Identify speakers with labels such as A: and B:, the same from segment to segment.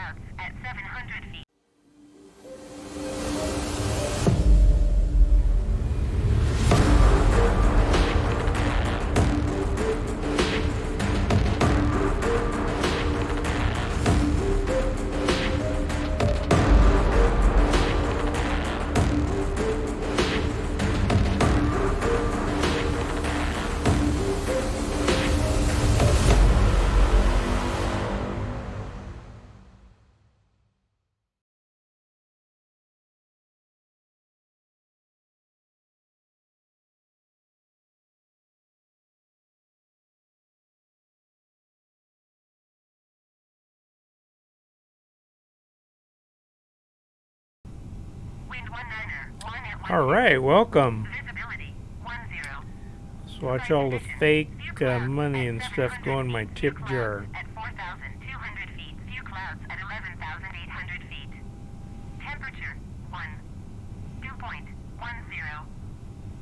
A: clouds at 700 feet.
B: All right, welcome.
A: Visibility 10.
B: Let's watch all the fake money and stuff go in my tip jar.
A: At 4,200 feet. Few clouds at 11,800 feet. Temperature 2.10.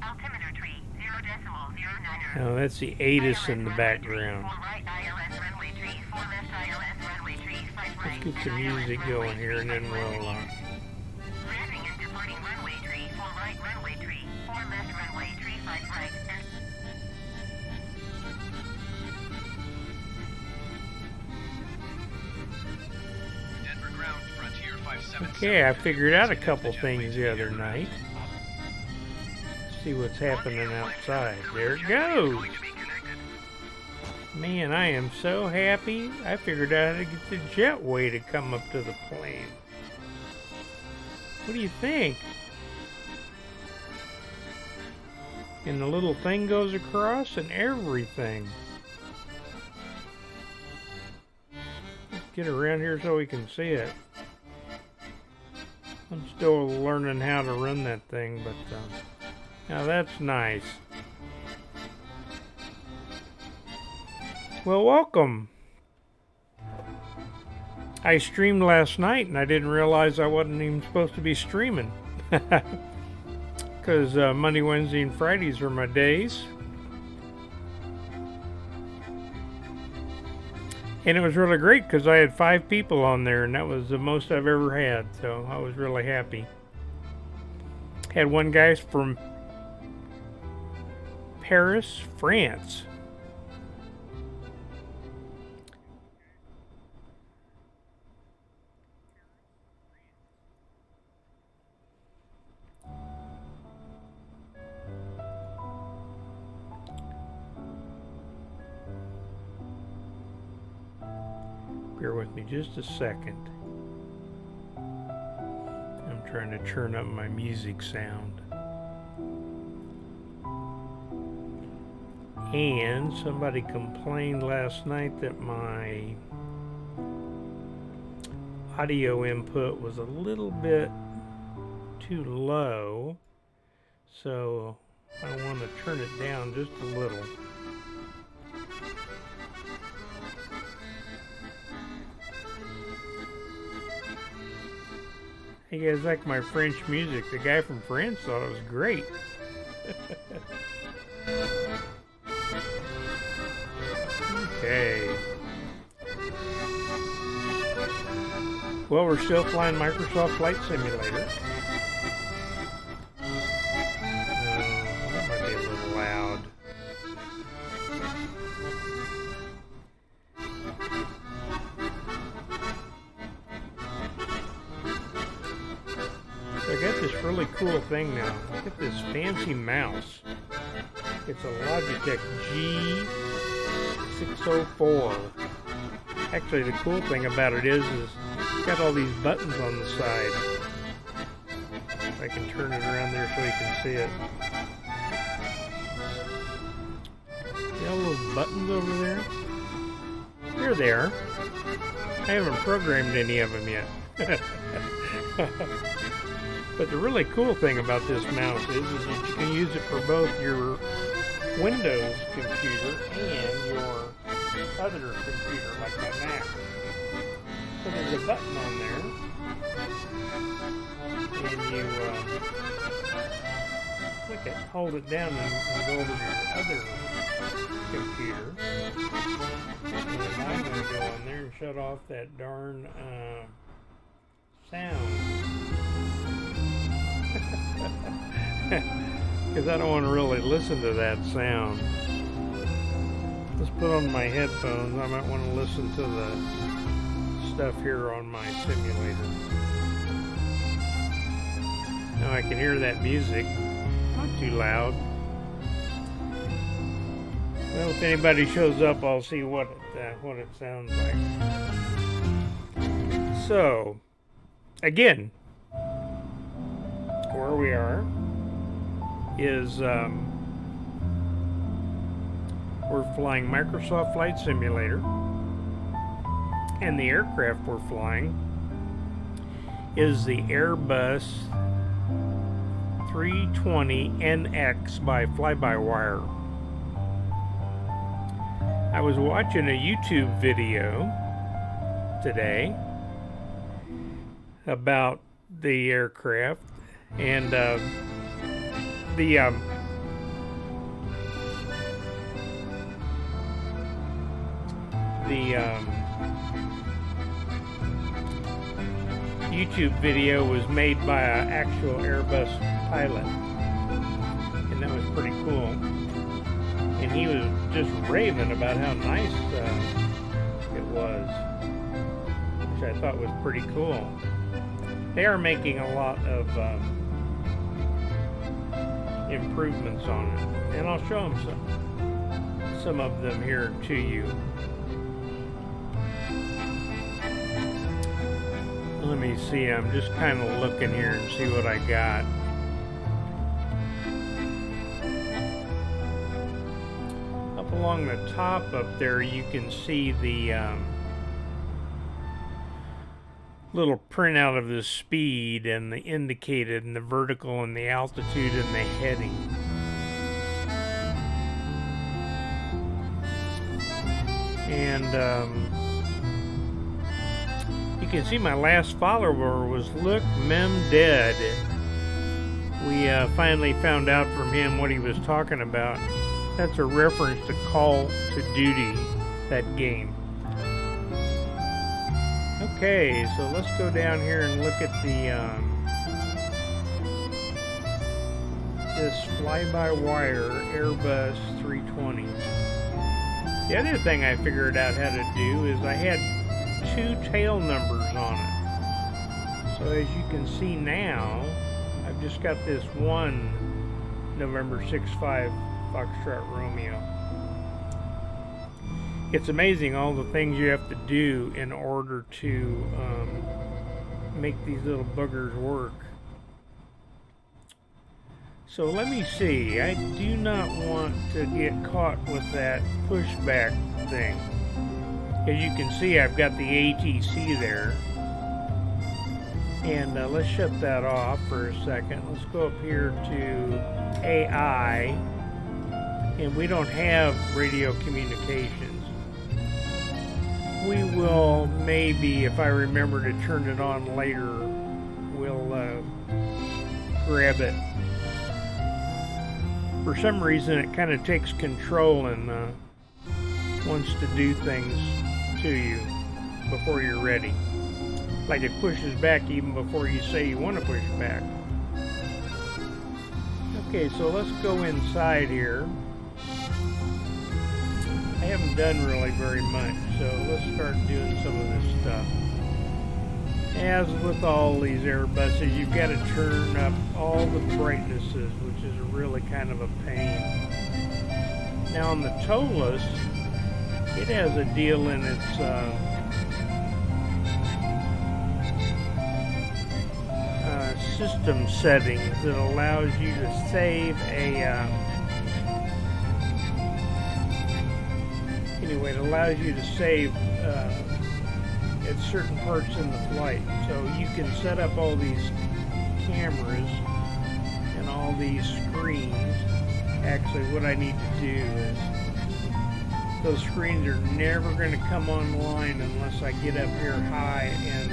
A: Altimeter tree 0.009.
B: Oh, that's the ATIS in the background.
A: Right ILS runway tree. 4 left ILS runway tree.
B: Let's get some music going here and then we'll
A: Landing and departing runway tree. 4 right runway tree. 4 left runway tree. 5 right.
C: Denver ground, Frontier 577.
B: Okay, I figured out a couple things the other night. See what's happening outside. There it goes. Man, I am so happy. I figured out how to get the jetway to come up to the plane. What do you think? And the little thing goes across and everything. Let's get around here so we can see it. I'm still learning how to run that thing, but now that's nice. Well, welcome. I streamed last night and I didn't realize I wasn't even supposed to be streaming. Because Monday, Wednesday, and Fridays are my days. And it was really great because I had 5 people on there and that was the most I've ever had. So I was really happy. Had one guy from Paris, France. Bear with me just a second. I'm trying to turn up my music sound. And somebody complained last night that my audio input was a little bit too low. So I want to turn it down just a little. Hey guys, like my French music? The guy from France thought it was great. Okay. Well, we're still flying Microsoft Flight Simulator. That might be a little loud. So I got this really cool thing now. Look at this fancy mouse. It's a Logitech G604. Actually, the cool thing about it is it's got all these buttons on the side. I can turn it around there so you can see it. See all those buttons over there? There they are. I haven't programmed any of them yet. But the really cool thing about this mouse is that you can use it for both your Windows computer and your other computer, like my Mac. So there's a button on there, and you click it, hold it down, and go over to your other computer. And I'm going to go in there and shut off that darn sound. Because I don't want to really listen to that sound. Let's put on my headphones. I might want to listen to the stuff here on my simulator. Now I can hear that music. Not too loud. Well, if anybody shows up, I'll see what it sounds like. So, again, where we are is we're flying Microsoft Flight Simulator, and the aircraft we're flying is the Airbus 320NX by fly-by-wire. I was watching a YouTube video today about the aircraft, and the YouTube video was made by an actual Airbus pilot, and that was pretty cool. And he was just raving about how nice it was, which I thought was pretty cool. They are making a lot of improvements on it, and I'll show them some of them here to you. Let me see, I'm just kind of looking here and see what I got. Up along the top up there, you can see the little printout of the speed and the indicated and the vertical and the altitude and the heading. And you can see my last follower was Look Mem Dead. We finally found out from him what he was talking about. That's a reference to Call to Duty, that game. Okay, so let's go down here and look at the this fly-by-wire Airbus 320. The other thing I figured out how to do is I had 2 tail numbers on it. So as you can see now, I've just got this one November 6-5 Foxtrot Romeo. It's amazing all the things you have to do in order to make these little buggers work. So let me see. I do not want to get caught with that pushback thing. As you can see, I've got the ATC there. And let's shut that off for a second. Let's go up here to AI. And we don't have radio communications. We will maybe, if I remember to turn it on later, we'll grab it. For some reason, it kind of takes control and wants to do things to you before you're ready. Like it pushes back even before you say you want to push back. Okay, so let's go inside here. I haven't done really very much, so let's start doing some of this stuff. As with all these Airbuses, you've got to turn up all the brightnesses, which is really kind of a pain. Now on the Tolus, it has a deal in its system settings that allows you to save a anyway, it allows you to save at certain parts in the flight. So you can set up all these cameras and all these screens. Actually, what I need to do is, those screens are never going to come online unless I get up here high and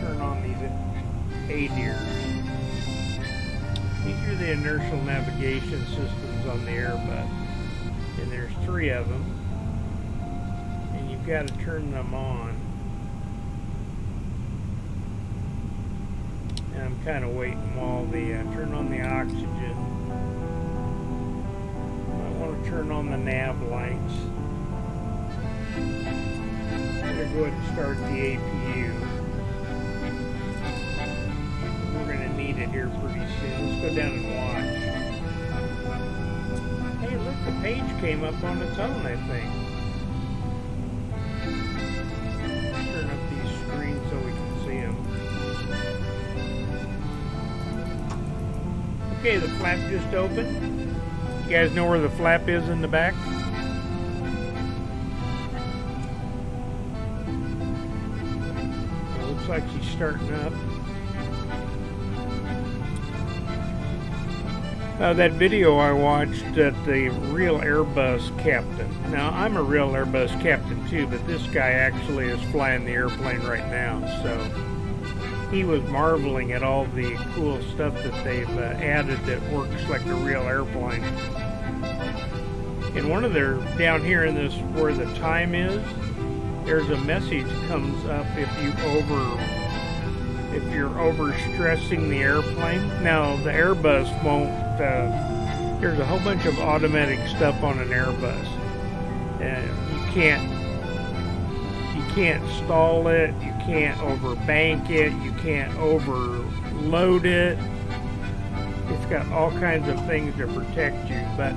B: turn on these ADIRs. These are the inertial navigation systems on the Airbus, and there's 3 of them, and you've got to turn them on. And I'm kind of waiting while the turn on the oxygen. I want to turn on the nav lights. I'm going to go ahead and start the APU. We're going to need it here pretty soon. Let's go down and watch. Hey, look, the page came up on its own, I think. Turn up these screens so we can see them. Okay, the flap just opened. You guys know where the flap is in the back? It looks like she's starting up. That video I watched at the real Airbus captain. Now, I'm a real Airbus captain too, but this guy actually is flying the airplane right now, so he was marveling at all the cool stuff that they've added that works like a real airplane. And one of their, down here in this, where the time is, there's a message comes up if you're overstressing the airplane. Now, the Airbus won't, there's a whole bunch of automatic stuff on an Airbus. You can't stall it, you can't overbank it, you can't overload it. It's got all kinds of things to protect you, but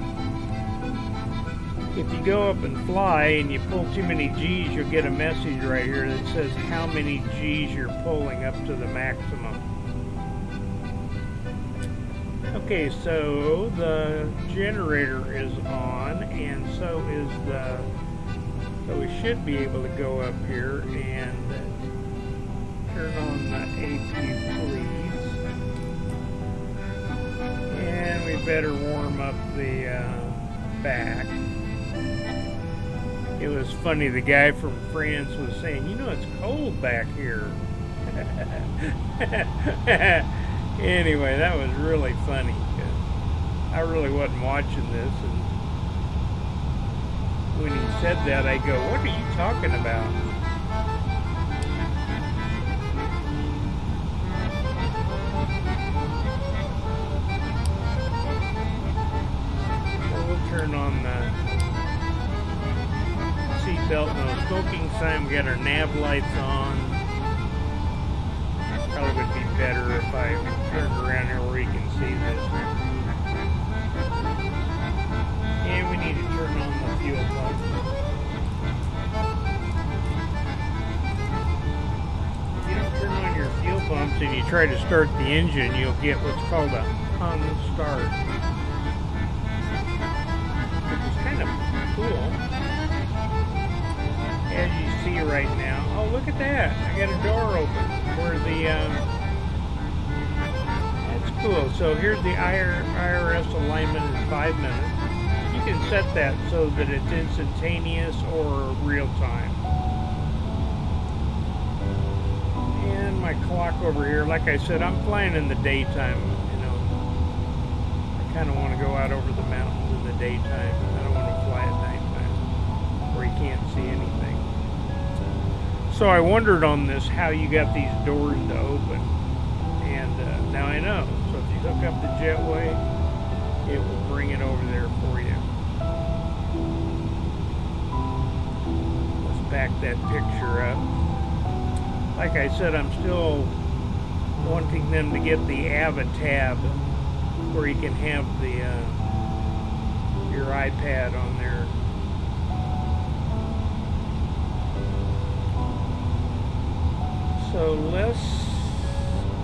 B: if you go up and fly and you pull too many G's, you'll get a message right here that says how many G's you're pulling up to the maximum. Okay, so the generator is on, and so is the, so we should be able to go up here and turn on the APU, please. And we better warm up the back. It was funny, the guy from France was saying, you know, it's cold back here. Anyway, that was really funny. I really wasn't watching this, and when he said that, I go, what are you talking about? So we'll turn on the seatbelt, no smoking sign. We got our nav lights on. Probably would be better if I turned around here where you can see this. And we need to turn on the fuel pump. If you don't turn on your fuel pumps and you try to start the engine, you'll get what's called a unstart, which is kind of cool. As you see right now, oh, look at that, I got a door open where the that's cool. So here's the IRS alignment in 5 minutes. You can set that so that it's instantaneous or real time. And my clock over here, like I said, I'm flying in the daytime. You know, I kind of want to go out over the mountains in the daytime. I don't want to fly at nighttime where you can't see anything. So I wondered on this how you got these doors to open, and now I know. So if you hook up the jetway, it will bring it over there for you. Let's back that picture up. Like I said, I'm still wanting them to get the AVA tab where you can have the your iPad on there. So let's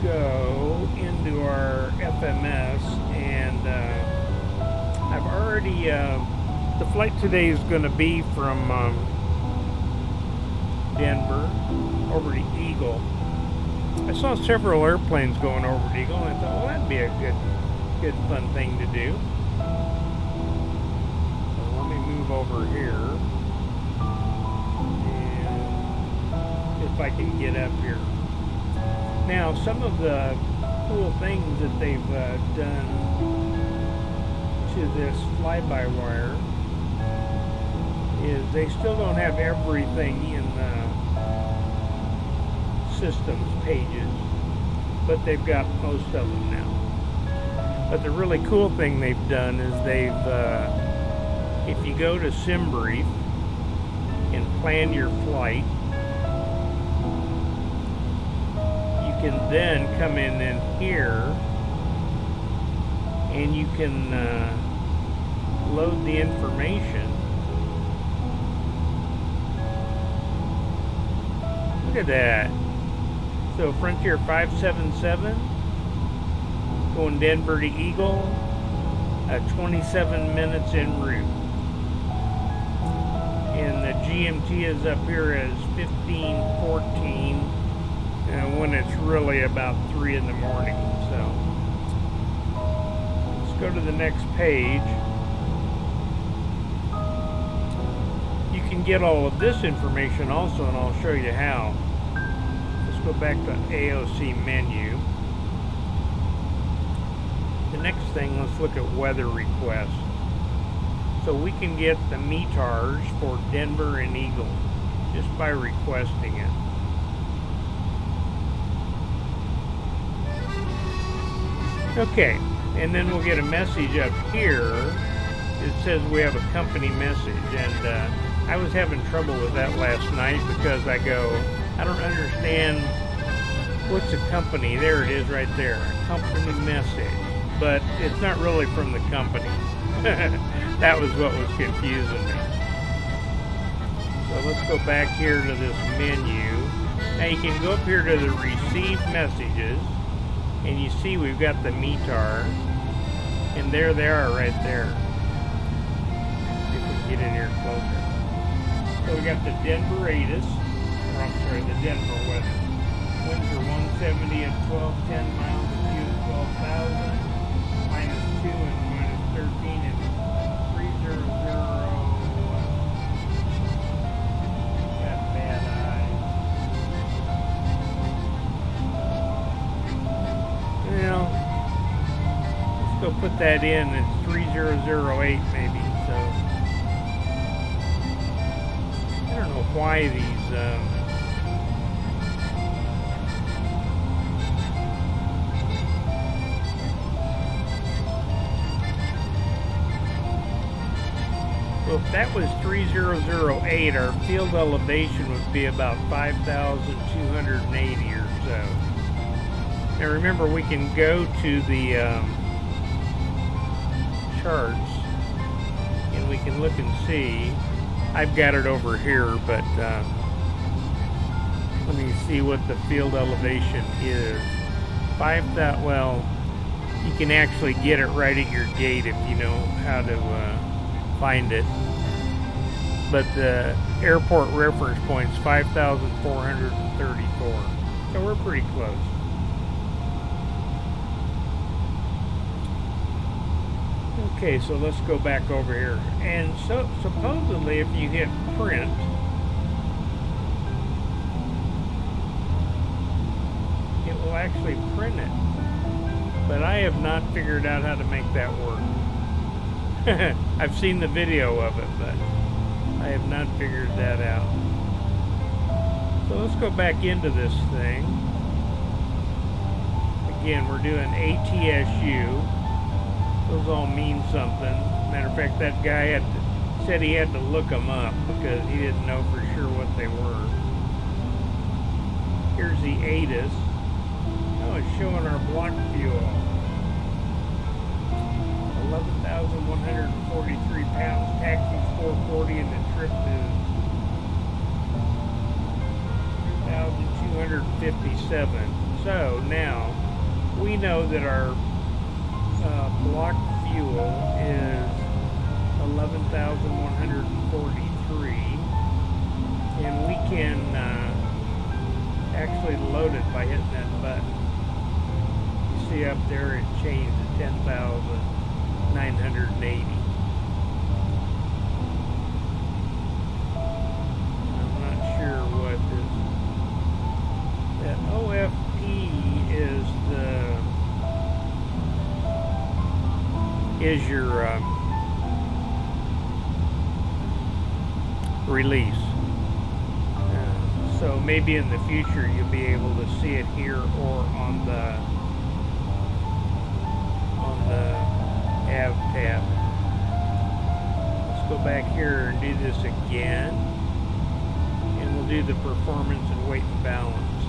B: go into our FMS, and I've already, the flight today is going to be from Denver over to Eagle. I saw several airplanes going over to Eagle, and I thought, well, that'd be a good fun thing to do. So let me move over here. If I can get up here. Now, some of the cool things that they've done to this fly-by-wire is they still don't have everything in the systems pages, but they've got most of them now. But the really cool thing they've done is if you go to SimBrief and plan your flight, you can then come in here and you can load the information. Look at that. So Frontier 577 going Denver to Eagle at 27 minutes en route. And the GMT is up here as 15:14 when it's really about 3 in the morning. So let's go to the next page. You can get all of this information also, and I'll show you how. Let's go back to AOC menu. The next thing, let's look at weather requests. So we can get the METARs for Denver and Eagle just by requesting it. Okay, and then we'll get a message up here. It says we have a company message, and I was having trouble with that last night because I don't understand what's a company. There it is right there, a company message. But it's not really from the company. That was what was confusing me. So let's go back here to this menu. Now you can go up here to the received messages, and you see we've got the METAR, and there they are right there. See if we can get in here closer. So we got the Denver ATIS, or I'm sorry, the Denver weather. Winds are 170 at 1210 miles, a few at 12,000. -2 and -13 and 300. Got bad eyes. Well, let's go put that in. It's 3008 maybe. So I don't know why these. So if that was 3008, our field elevation would be about 5,280 or so. Now remember, we can go to the charts and we can look and see. I've got it over here, but let me see what the field elevation is. 5,000. Well, you can actually get it right at your gate if you know how to find it. But the airport reference point is 5,434. So we're pretty close. Okay, so let's go back over here. And so supposedly if you hit print, it will actually print it. But I have not figured out how to make that work. I've seen the video of it, but I have not figured that out. So let's go back into this thing. Again, we're doing ATSU. Those all mean something. Matter of fact, that guy said he had to look them up because he didn't know for sure what they were. Here's the ATIS. Oh, it's showing our block fuel. 11,143 pounds, taxi's 440, and the trip is 2,257. So now we know that our block fuel is 11,143, and we can actually load it by hitting that button. You see up there it changed to 10,980. I'm not sure what this. That OFP is the is your release. So maybe in the future you'll be able to see it here or on the Av tab. Let's go back here and do this again, and we'll do the performance and weight and balance.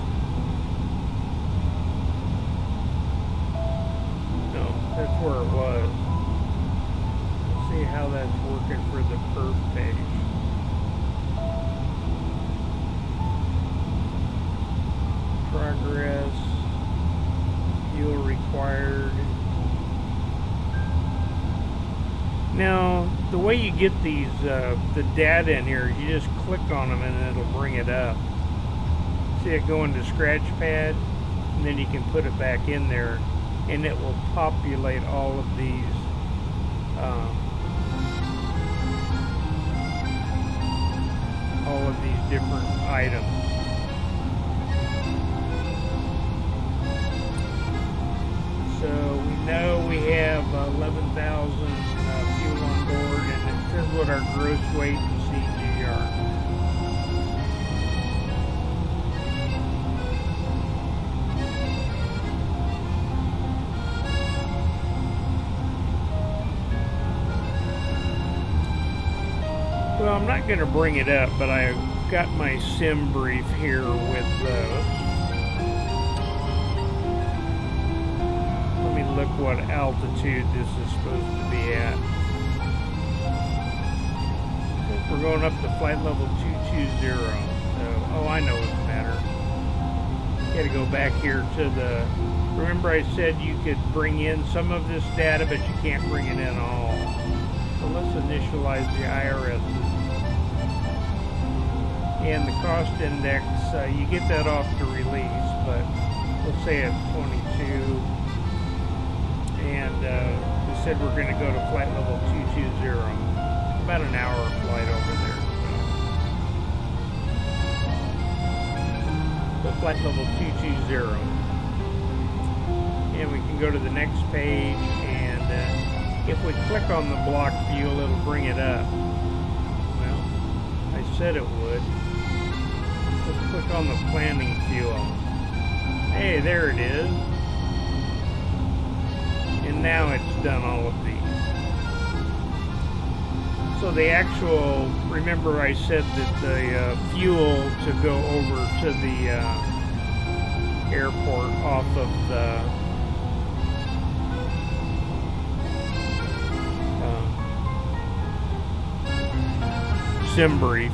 B: No, that's where it was. Let's see how that's working for the perf page. Progress, fuel required. Now, the way you get these, the data in here, you just click on them and it'll bring it up. See it go into Scratchpad, and then you can put it back in there, and it will populate all of these different items. So we know we have 11,000 fuel on board, and it says what our gross weight and CG are. Well, I'm not going to bring it up, but I got my sim brief here with those. Let me look what altitude this is supposed to be at. We're going up to flight level 220. So, oh, I know what's the matter. You got to go back here to the. Remember, I said you could bring in some of this data, but you can't bring it in all. So let's initialize the IRS. And the cost index, you get that off to release, but we'll say it's 22. And we said we're going to go to flight level 220. About an hour flight over there. So flight level 220. And we can go to the next page, and if we click on the block fuel, it'll bring it up. Well, I said it would. Let's click on the planning fuel. Hey, there it is. And now it's done all of these. So the actual, remember I said that the fuel to go over to the airport off of the sim brief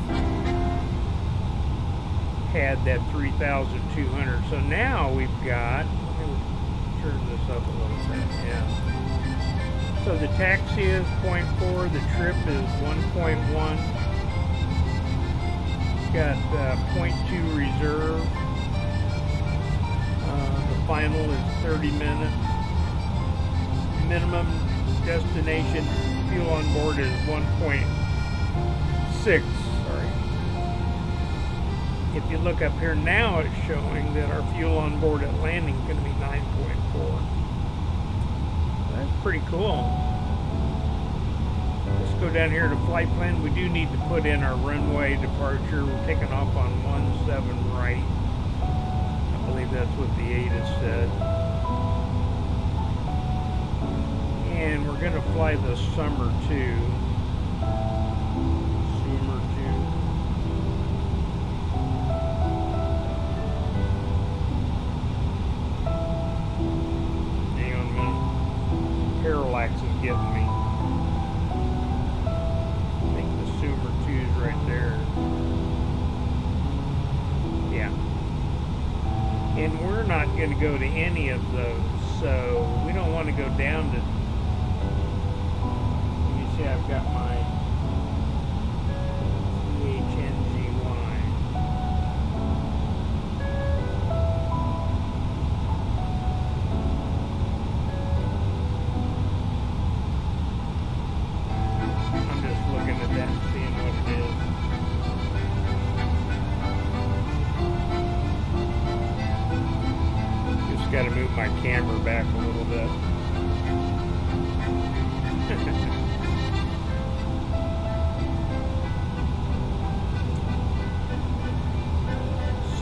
B: had that 3,200. So now we've got, let me turn this up a little bit, yeah. So the taxi is 0.4, the trip is 1.1. Got 0.2 reserve. The final is 30 minutes. Minimum destination fuel on board is 1.6. Sorry. If you look up here now, it's showing that our fuel on board at landing is going to be 9.4. That's pretty cool. Let's go down here to flight plan. We do need to put in our runway departure. We're taking off on 17 right. I believe that's what the ATIS said. And we're going to fly the Summer 2. Parallax is getting me. I think the Sumer 2 is right there. Yeah. And we're not going to go to any of those, so we don't want to go down to. Let me see, I've got my Kden-Kege. Got to move my camera back a little bit.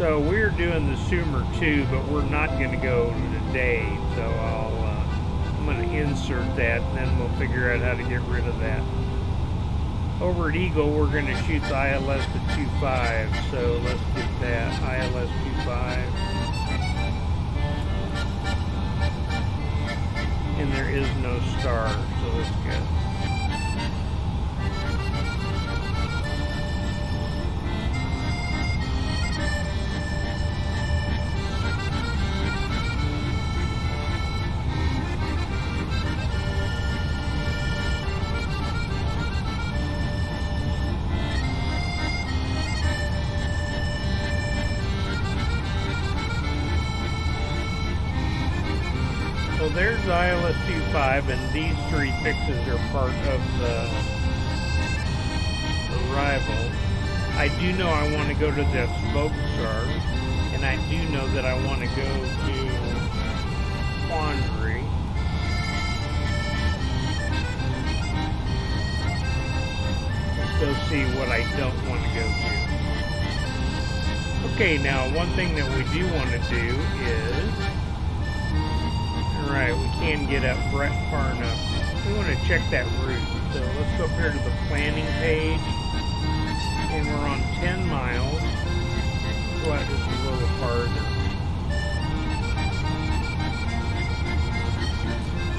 B: So we're doing the Sumer 2, but we're not going to go today. So I'm going to insert that, and then we'll figure out how to get rid of that. Over at Eagle, we're going to shoot the ILS to 2.5. So let's get that ILS 2.5. And there is no star, so that's good. So there's the ILS 2.5, and these three fixes are part of the arrival. I do know I want to go to the smoke star, and I do know that I want to go to Quandary. Let's go see what I don't want to go to. Okay, now one thing that we do want to do is, alright, we can get up far enough. We want to check that route. So let's go up here to the planning page. And we're on 10 miles. Go out just a little farther.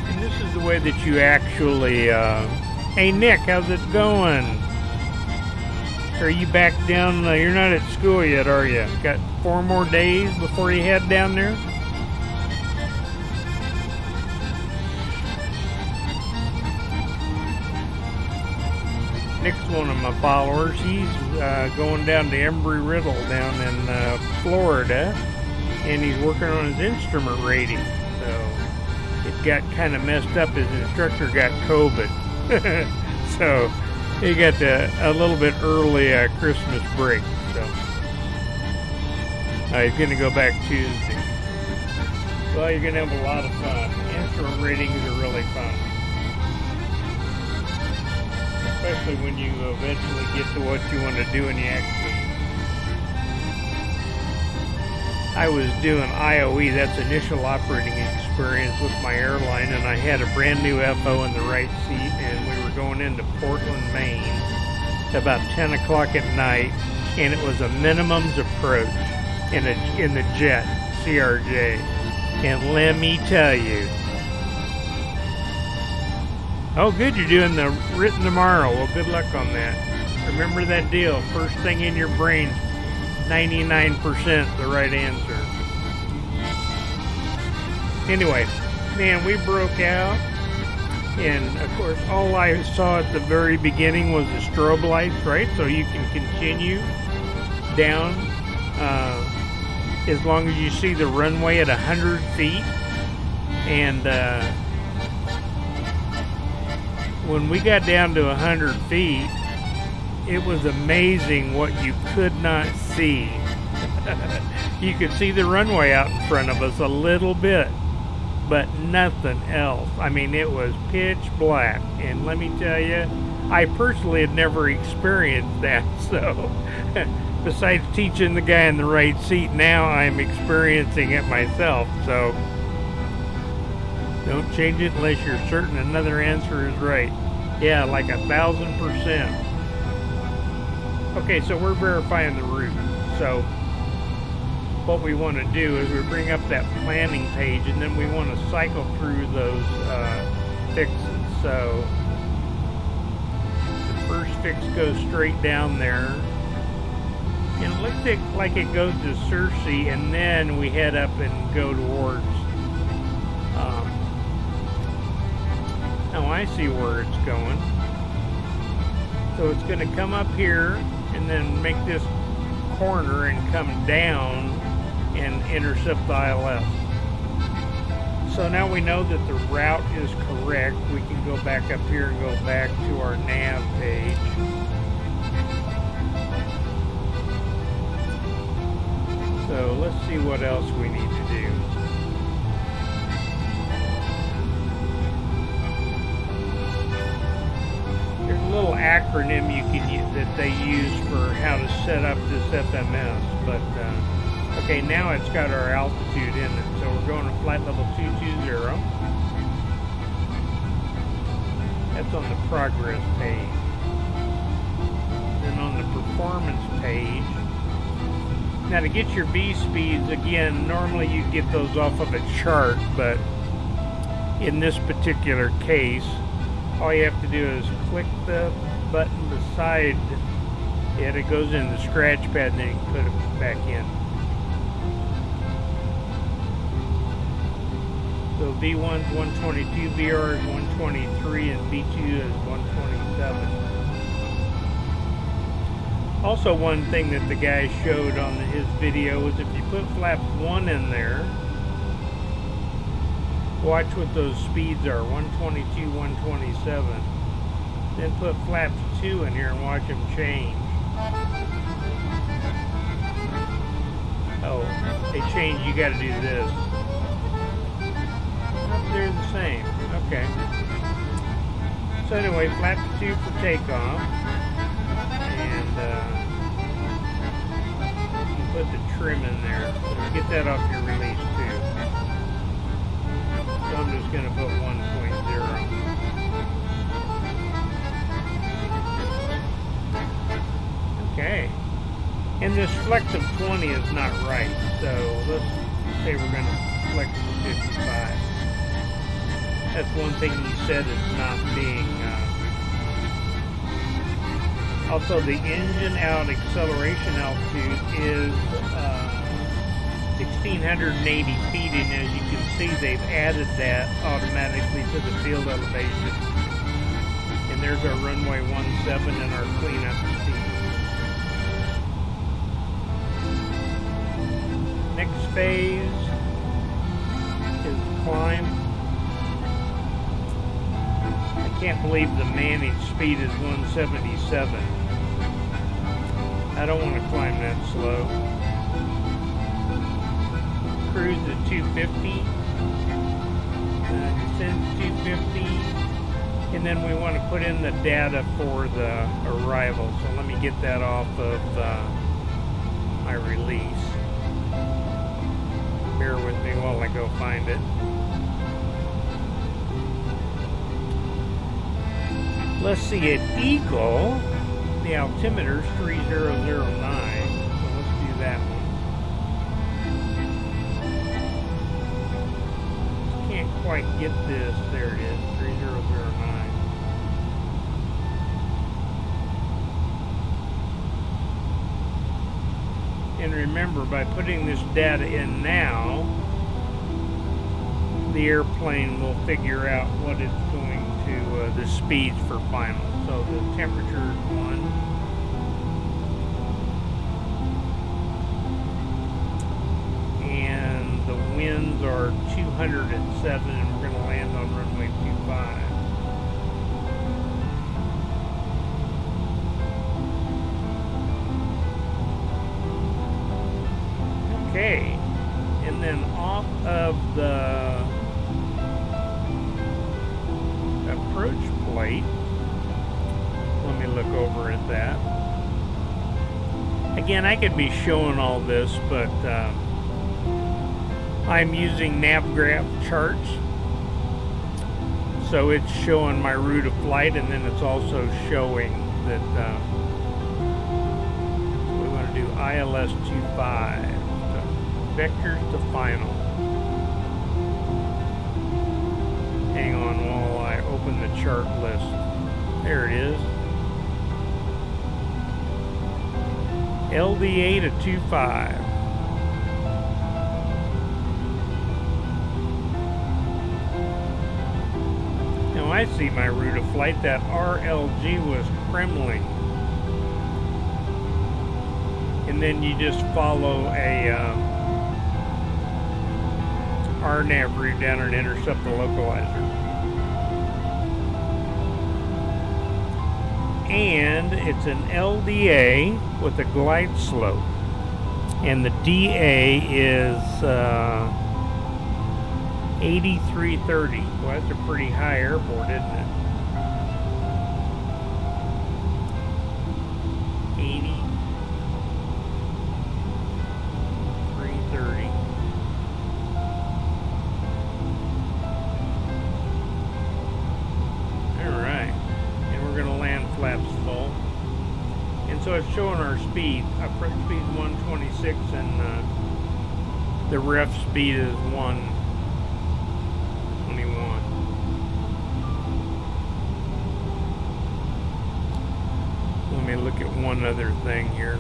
B: And this is the way that you actually... Hey Nick, how's it going? Are you back down? You're not at school yet, are you? Got 4 more days before you head down there? Nick's one of my followers. He's going down to Embry-Riddle down in Florida, and he's working on his instrument rating. So it got kind of messed up. His instructor got COVID, so he got a little bit early Christmas break. So he's going to go back Tuesday. Well, you're going to have a lot of fun. Instrument ratings are really fun. Especially when you eventually get to what you want to do and you actually... I was doing IOE, that's initial operating experience with my airline, and I had a brand new FO in the right seat, and we were going into Portland, Maine about 10 o'clock at night, and it was a minimums approach in the jet, CRJ. And let me tell you, oh, good, you're doing the written tomorrow. Well, good luck on that. Remember that deal. First thing in your brain, 99% the right answer. Anyway, man, we broke out. And, of course, all I saw at the very beginning was the strobe lights, right? So you can continue down as long as you see the runway at 100 feet. And... when we got down to 100 feet, it was amazing what you could not see. You could see the runway out in front of us a little bit, but nothing else. I mean, it was pitch black. And let me tell you, I personally had never experienced that. So, besides teaching the guy in the right seat, now I'm experiencing it myself. So, don't change it unless you're certain another answer is right. Yeah, like 1,000%. Okay, so we're verifying the route. So what we want to do is we bring up that planning page, and then we want to cycle through those fixes. So the first fix goes straight down there. And it looks like it goes to Cersei, and then we head up and go towards... oh, I see where it's going. So it's going to come up here and then make this corner and come down and intercept the ILS. So now we know that the route is correct. We can go back up here and go back to our nav page. So let's see what else we need to do. There's a little acronym you can use that they use for how to set up this FMS, but Okay, now it's got our altitude in it. So we're going to flight level 220. That's on the progress page. Then on the performance page, now to get your V speeds, again, normally you get those off of a chart, but in this particular case, all you have to do is click the button beside it. It goes in the scratch pad, and then you can put it back in. So V1 is 122, VR is 123, and V2 is 127. Also, one thing that the guy showed on his video was if you put flaps 1 in there, watch what those speeds are, 122, 127. Then put flaps 2 in here and watch them change. Oh, they change, you gotta do this. They're the same. Okay. So anyway, flap 2 for takeoff. And you put the trim in there. So get that off your release too. So I'm just going to put 1.0. Okay. And this flex of 20 is not right. So let's say we're going to flex to 55. That's one thing he said is not being... Also, the engine out acceleration altitude is 1,680 feet, and as you can see, they've added that automatically to the field elevation. And there's our runway 17 and our cleanup speed. Next phase is climb. I can't believe the managed speed is 177. I don't want to climb that slow. Cruise at 250. Descend to 250. And then we want to put in the data for the arrival. So let me get that off of my release. Bear with me while I go find it. Let's see, at Eagle, the altimeter is 3009, so let's do that one. Can't quite get this, there it is, 3009. And remember, by putting this data in now, the airplane will figure out what it's going to, the speeds for final. So the temperature is 1. And the winds are 207, and we're going to land on runway 25. Okay, and then off of the approach plate, let me look over at that. Again, I could be showing all this, but I'm using NavGraph charts, so it's showing my route of flight, and then it's also showing that we want to do ILS 25. Vectors to final. Hang on while I open the chart list. There it is. LDA to 25. Now I see my route of flight. That RLG was Kremlin. And then you just follow a RNAV route down and intercept the localizer. And it's an LDA with a glide slope. And the DA is 8330. Well, that's a pretty high airport, isn't it? 8330. so it's showing our speed. Our prep speed is 126 and the ref speed is 121. Let me look at one other thing here.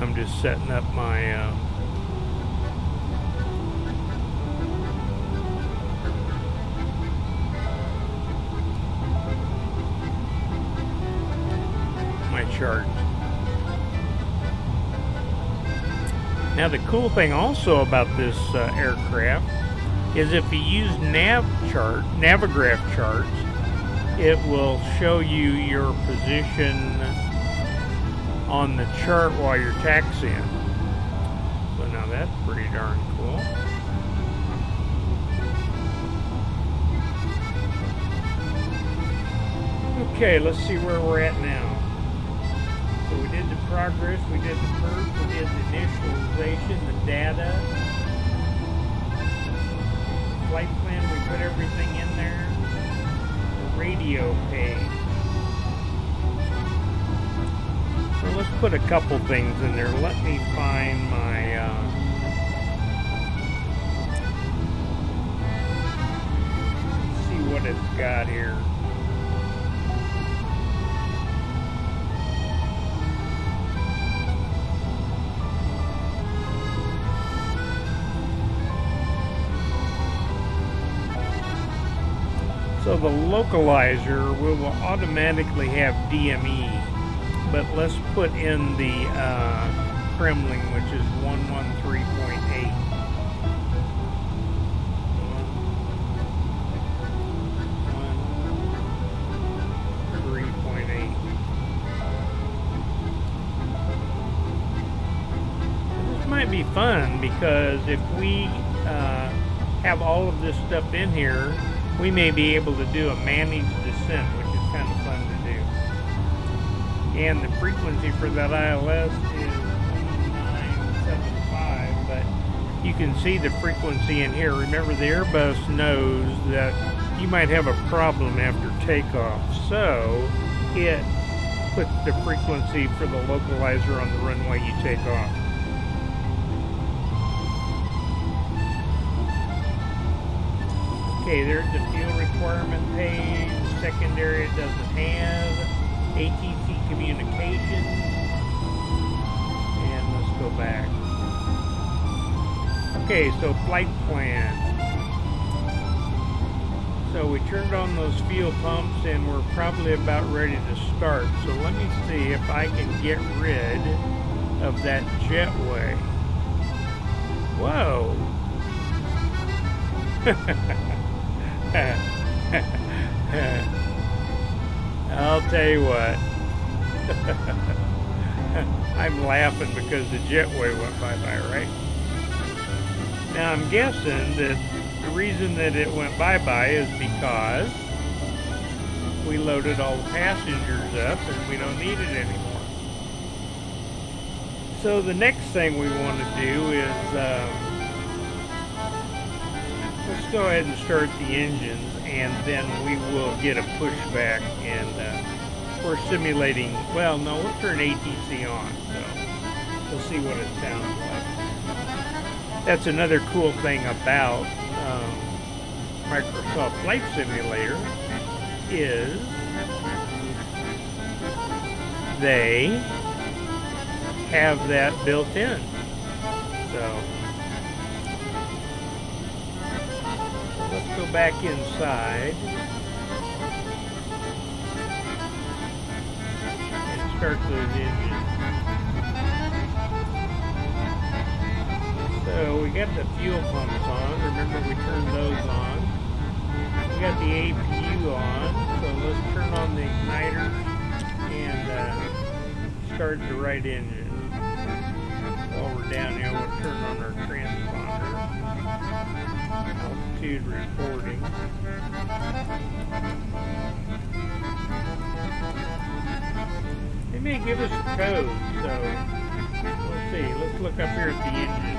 B: I'm just setting up my my chart. Now the cool thing also about this aircraft is if you use Navigraph charts, it will show you your position on the chart while you're taxiing. So now that's pretty darn cool. Okay, let's see where we're at now. So we did the progress, we did the perf, we did the initialization, the data, flight plan, we put everything in there, the radio page. So let's put a couple things in there. Let me find my see what it's got here. So the localizer will automatically have DME, but let's put in the Kremling, which is 113.8. 113.8. This might be fun because if we have all of this stuff in here, we may be able to do a managed descent, which is kind of fun to do. And the frequency for that ILS is 1975, but you can see the frequency in here. Remember, the Airbus knows that you might have a problem after takeoff, so it puts the frequency for the localizer on the runway you take off. Okay, there's the fuel requirement page. Secondary it doesn't have. ATC communication. And let's go back. Okay, so flight plan. So we turned on those fuel pumps and we're probably about ready to start. So let me see if I can get rid of that jetway. Whoa! I'll tell you what. I'm laughing because the jetway went bye-bye, right? Now I'm guessing that the reason that it went bye-bye is because we loaded all the passengers up and we don't need it anymore. So the next thing we want to do is let's go ahead and start the engines, and then we will get a pushback, and we're simulating, well, no, we'll turn ATC on, so we'll see what it sounds like. That's another cool thing about Microsoft Flight Simulator is they have that built in. So let's go back inside and start those engines. So we got the fuel pumps on. Remember, we turned those on. We got the APU on. So let's turn on the igniter and start the right engine. While we're down here, we'll turn on our transponder. Altitude reporting. They may give us a code, so we'll let's look up here at the engine.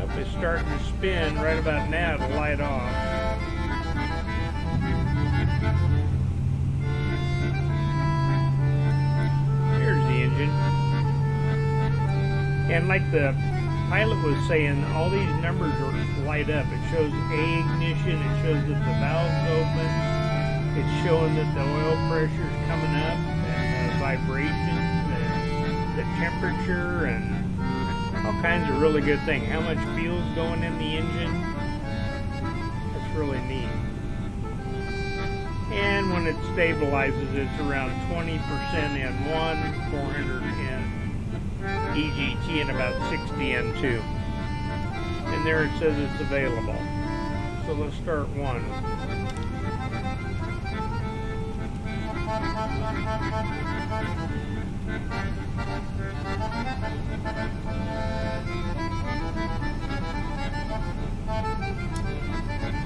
B: Up, it's starting to spin right about now. It'll light off. Here's the engine. And like the pilot was saying, all these numbers are light up. It shows A ignition, it shows that the valve's open, it's showing that the oil pressure is coming up, and the vibrations, and the temperature, and all kinds of really good things. How much fuel's going in the engine. That's really neat. And when it stabilizes, it's around 20% N1, 400 in EGT, and about 60 N2. And there it says it's available. So let's start one.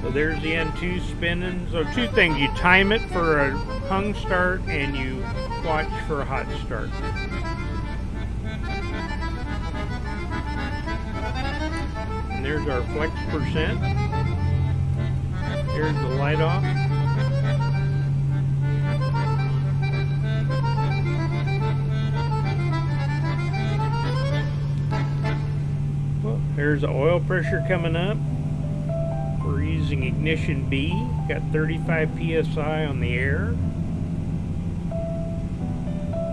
B: So there's the N2 spinning. So two things, you time it for a hung start and you watch for a hot start. And there's our flex percent. Here's the light off. Well, there's the oil pressure coming up. We're using ignition B. Got 35 psi on the air.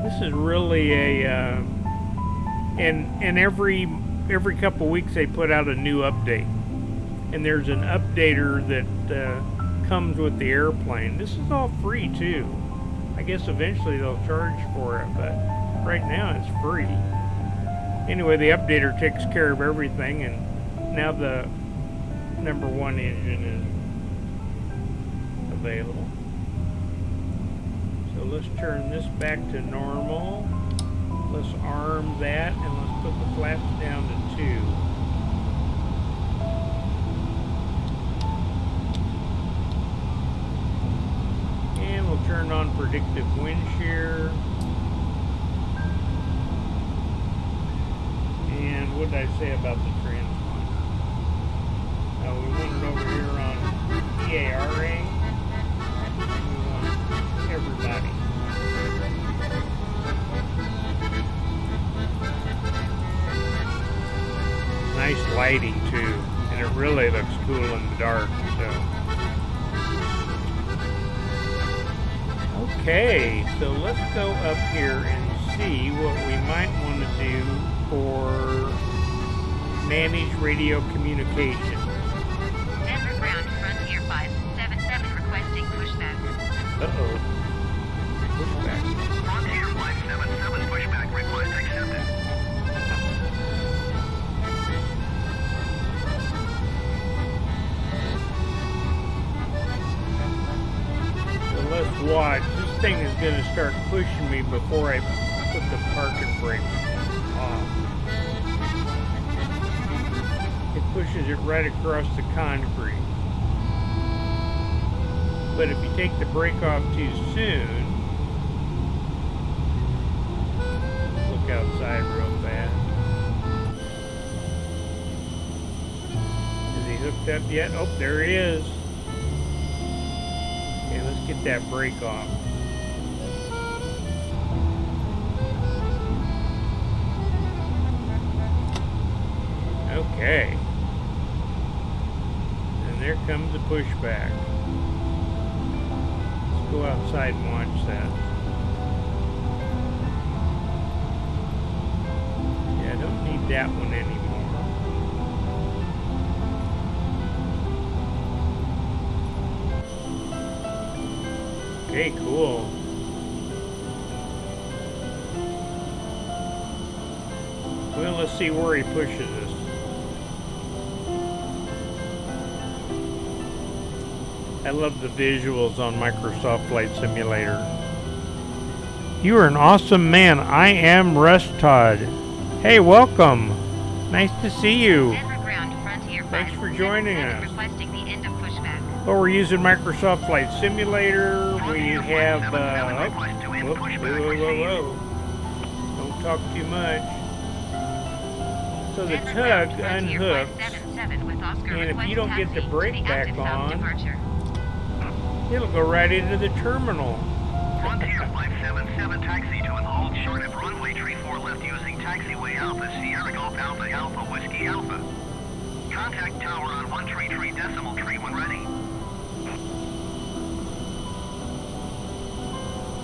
B: This is really a and every couple weeks they put out a new update, and there's an updater that comes with the airplane. This is all free too. I guess eventually they'll charge for it, but right now it's free. Anyway, the updater takes care of everything, and now the number one engine is available. So let's turn this back to normal. Let's arm that, and let's put the flaps down to 2. And we'll turn on predictive wind shear. And what did I say about the transponder? We want it over here on EARA. We want everybody. Nice lighting too, and it really looks cool in the dark. Okay, so let's go up here and see what we might want to do for managed radio communication.
A: Denver ground Frontier 577 requesting pushback.
B: Uh-oh. Pushback.
C: Frontier 577 pushback request accepted.
B: So let's watch. This thing is going to start pushing me before I put the parking brake off. It pushes it right across the concrete. But if you take the brake off too soon, look outside real fast. Is he hooked up yet? Oh, there it is. Okay, let's get that brake off. Okay. And there comes the pushback. Let's go outside and watch that. Yeah, I don't need that one anymore. Okay, cool. Well, let's see where he pushes us. I love the visuals on Microsoft Flight Simulator. You are an awesome man. I Am Russ Todd. Hey, welcome. Nice to see you.
A: Denver ground Frontier
B: Thanks for joining us.
A: requesting the end of pushback.
B: Well, we're using Microsoft Flight Simulator. We have, whoa. Don't talk too much. So the
A: Then
B: tug
A: reroute Frontier
B: unhooks,
A: 577 with Oscar
B: and if
A: request
B: you don't get the
A: taxi to
B: brake
A: the
B: back
A: active south
B: on,
A: departure.
B: it'll go right into the terminal.
C: Frontier 577, taxi to an hold short at runway tree 4 left using taxiway Alpha, Sierra Golf Alpha, Alpha, Whiskey Alpha. Contact tower on 133 decimal tree when ready.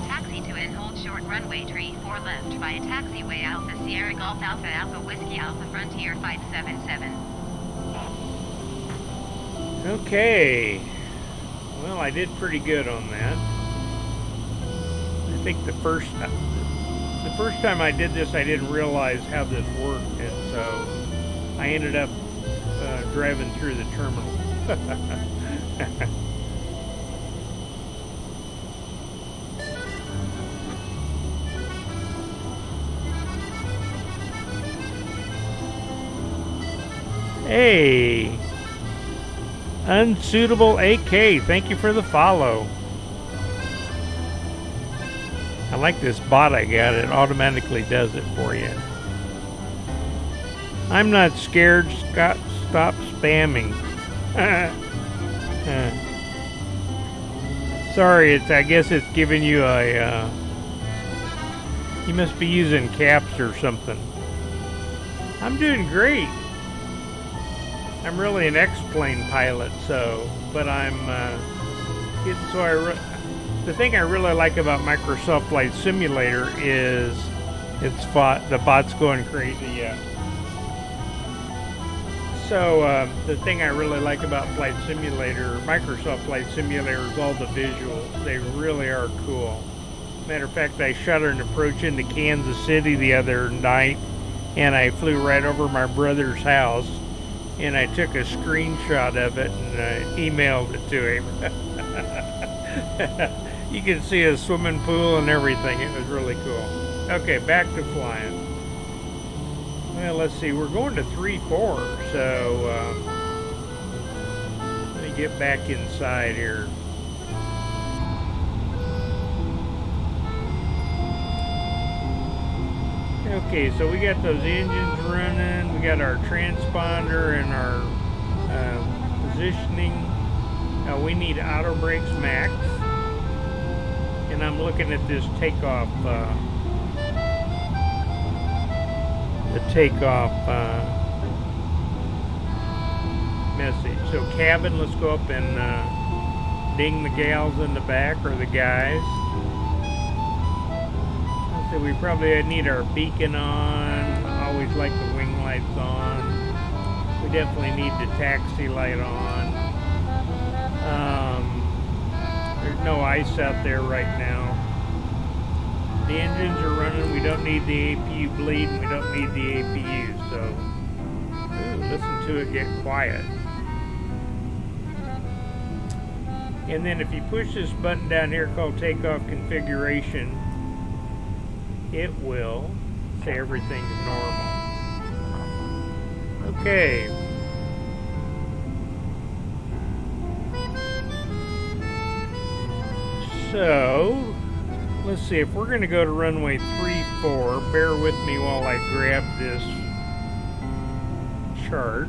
A: Taxi to and hold short runway tree 4 left via taxiway Alpha, Sierra Golf Alpha, Alpha, Whiskey Alpha, Frontier 577.
B: Okay. Well, I did pretty good on that. I think the first time I did this, I didn't realize how this worked, and so I ended up driving through the terminal. Hey, Unsuitable AK, thank you for the follow. I like this bot I got. It automatically does it for you. I'm not scared. Scott, stop spamming. Sorry, I guess it's giving you a... you must be using caps or something. I'm doing great. I'm really an X-plane pilot, but I'm the thing I really like about Microsoft Flight Simulator is the bot's going crazy. Yeah. So the thing I really like about Microsoft Flight Simulator, is all the visuals. They really are cool. Matter of fact, I shot an approach into Kansas City the other night, and I flew right over my brother's house, and I took a screenshot of it and emailed it to him. You can see a swimming pool and everything. It was really cool. Okay, back to flying. Well, let's see. We're going to 3-4, so let me get back inside here. Okay, so we got those engines running. We got our transponder and our positioning. We need auto brakes max. And I'm looking at this takeoff, message. So cabin, let's go up and ding the gals in the back, or the guys. Let's see, we probably need our beacon on. Always like the wing lights on. We definitely need the taxi light on. There's no ice out there right now. The engines are running. We don't need the APU bleed, and we don't need the APU. So, listen to it get quiet. And then if you push this button down here called takeoff configuration, it will say everything's normal. Okay. So, let's see, if we're going to go to runway 34, bear with me while I grab this chart.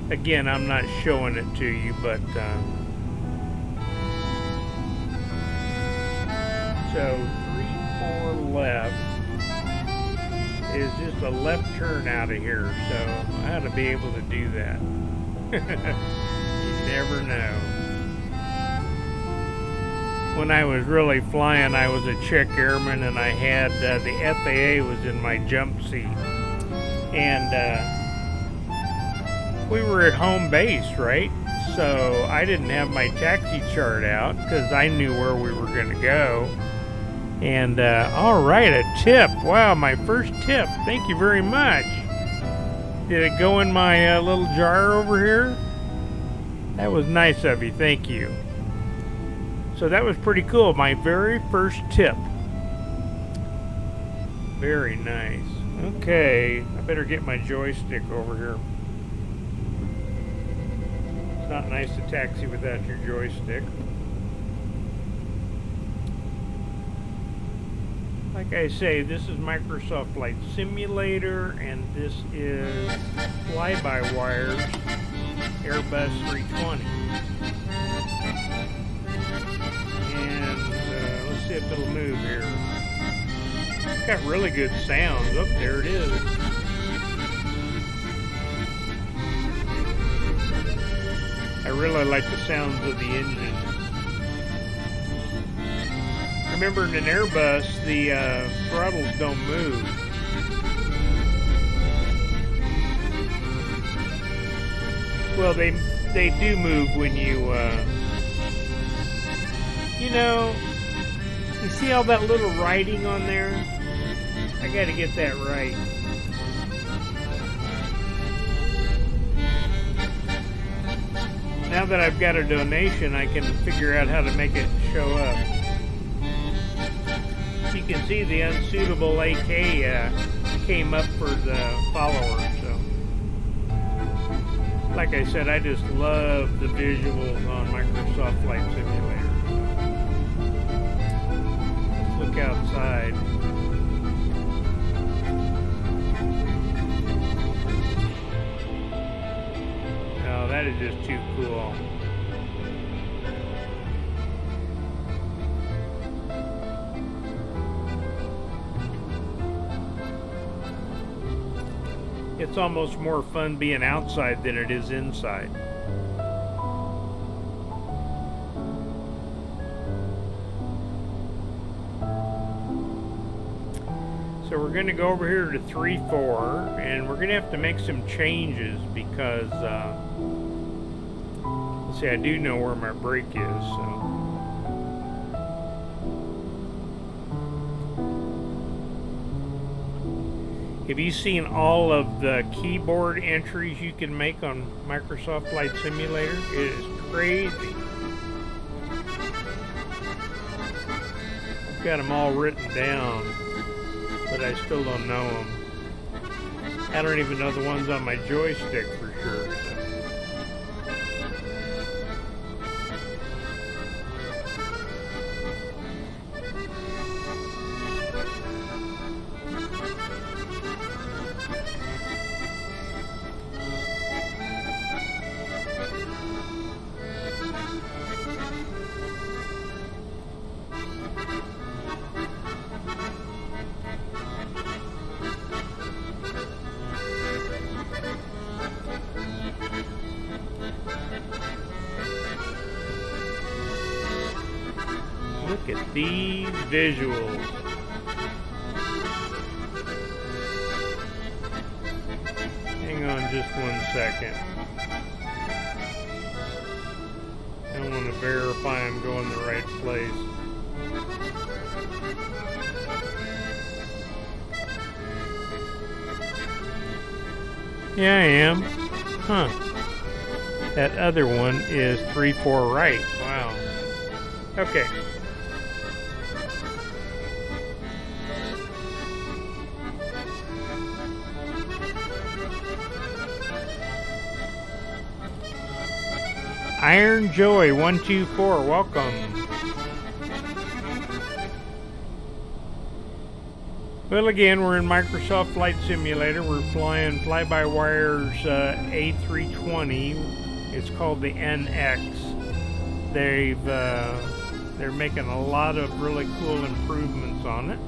B: Again, I'm not showing it to you, but so 3-4 left is just a left turn out of here, so I ought to be able to do that. You never know. When I was really flying, I was a check airman, and I had the FAA was in my jump seat, and we were at home base, right? So I didn't have my taxi chart out because I knew where we were going to go. And all right, a tip. Wow, my first tip. Thank you very much. Did it go in my little jar over here? That was nice of you. Thank you. So that was pretty cool. My very first tip. Very nice. Okay, I better get my joystick over here. It's not nice to taxi without your joystick. Like I say, this is Microsoft Flight Simulator, and this is fly-by-wire Airbus 320. And let's see if it'll move here. It's got really good sounds. Oh, there it is. I really like the sounds of the engine. Remember, in an Airbus, the throttles don't move. Well, they do move when you you see all that little writing on there? I gotta get that right. Now that I've got a donation, I can figure out how to make it show up. You can see the unsuitable AK came up for the follower. So, like I said, I just love the visuals on Microsoft Flight Simulator. Let's look outside. Oh, that is just too cool. It's almost more fun being outside than it is inside. So we're going to go over here to 3-4, and we're going to have to make some changes because, let's see, I do know where my brake is, so. Have you seen all of the keyboard entries you can make on Microsoft Flight Simulator? It is crazy. I've got them all written down, but I still don't know them. I don't even know the ones on my joystick for sure. So. Look at these visuals. Hang on just 1 second. I want to verify I'm going the right place. Yeah, I am. Huh. That other one is 3-4 right. Wow. Okay. Iron Joy 124, welcome. Well, again, we're in Microsoft Flight Simulator. We're flying fly-by-wire's A320. It's called the NX. They're making a lot of really cool improvements on it.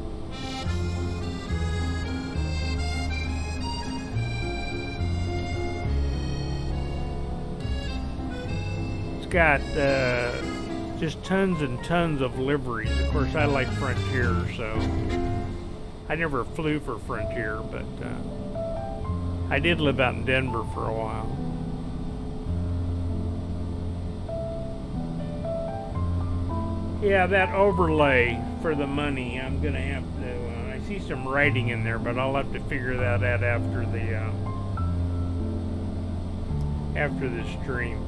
B: Got just tons and tons of liveries. Of course, I like Frontier, so I never flew for Frontier, but I did live out in Denver for a while. Yeah, that overlay for the money, I'm gonna have to. I see some writing in there, but I'll have to figure that out after the stream.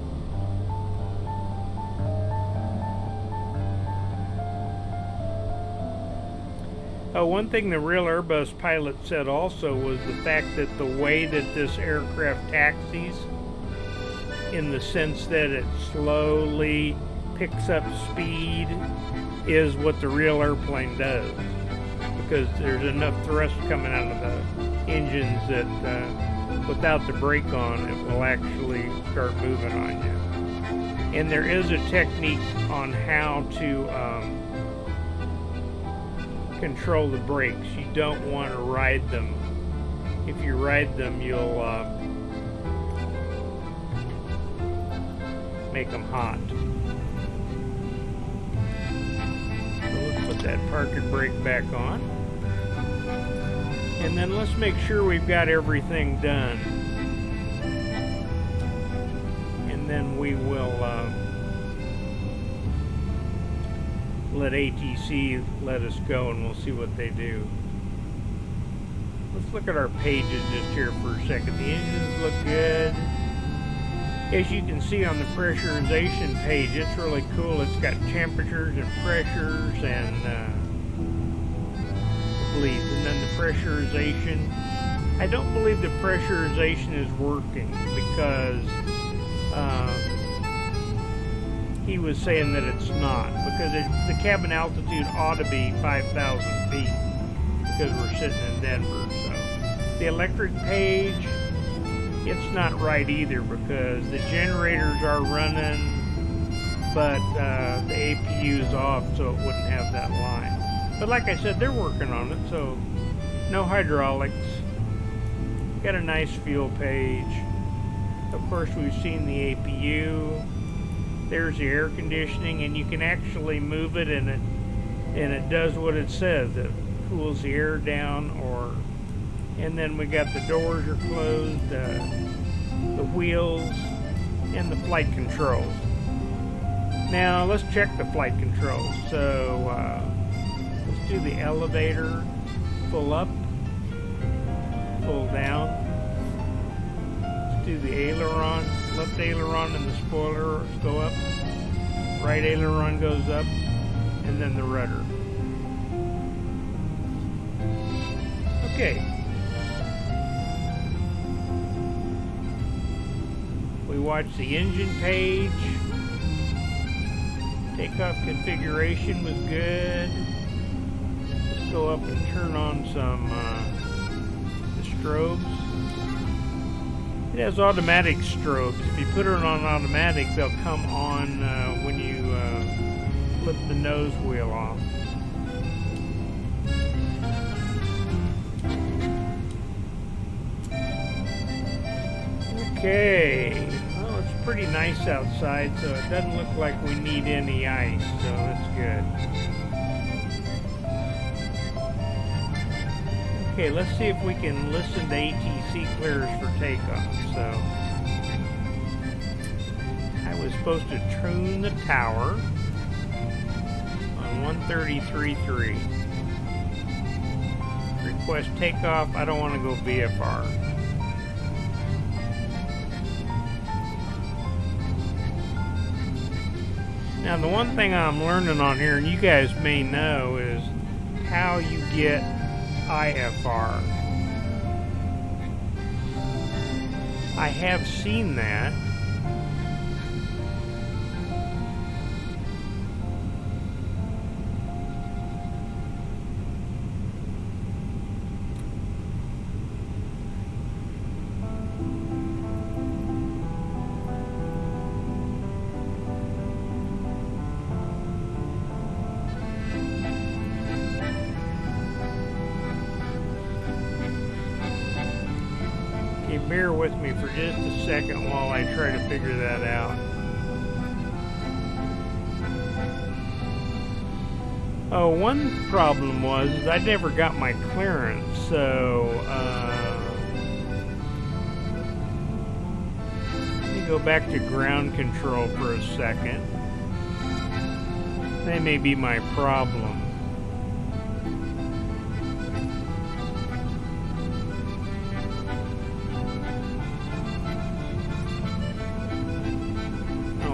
B: One thing the real Airbus pilot said also was the fact that the way that this aircraft taxis, in the sense that it slowly picks up speed, is what the real airplane does. because there's enough thrust coming out of the engines that without the brake on, it will actually start moving on you. And there is a technique on how to control the brakes. You don't want to ride them. If you ride them, you'll make them hot. So let's put that parking brake back on. And then let's make sure we've got everything done. And then we will let ATC let us go, and we'll see what they do. Let's look at our pages just here for a second. The engines look good. As you can see on the pressurization page, it's really cool. It's got temperatures and pressures and bleeds. And then the pressurization. I don't believe the pressurization is working because he was saying that it's not, because the cabin altitude ought to be 5,000 feet because we're sitting in Denver. So the electric page, it's not right either because the generators are running, but the APU is off, so it wouldn't have that line. But like I said, they're working on it, so no hydraulics. Got a nice fuel page. Of course, we've seen the APU. There's the air conditioning, and you can actually move it, and it does what it says. It cools the air down, and then we got the doors are closed, the wheels, and the flight controls. Now let's check the flight controls. So let's do the elevator, full up, full down. Let's do the aileron. Left aileron and the spoilers go up. Right aileron goes up, and then the rudder. Okay. We watch the engine page. Takeoff configuration was good. Let's go up and turn on some the strobes. It has automatic strobes. If you put it on automatic, they'll come on when you flip the nose wheel off. Okay, well, it's pretty nice outside, so it doesn't look like we need any ice, so that's good. Okay, let's see if we can listen to ATC clears for takeoff. So I was supposed to tune the tower on 133.3. Request takeoff. I don't want to go VFR. Now the one thing I'm learning on here, and you guys may know, is how you get IFR. I have seen that. Bear with me for just a second while I try to figure that out. Oh, one problem was I never got my clearance, so let me go back to ground control for a second. That may be my problem.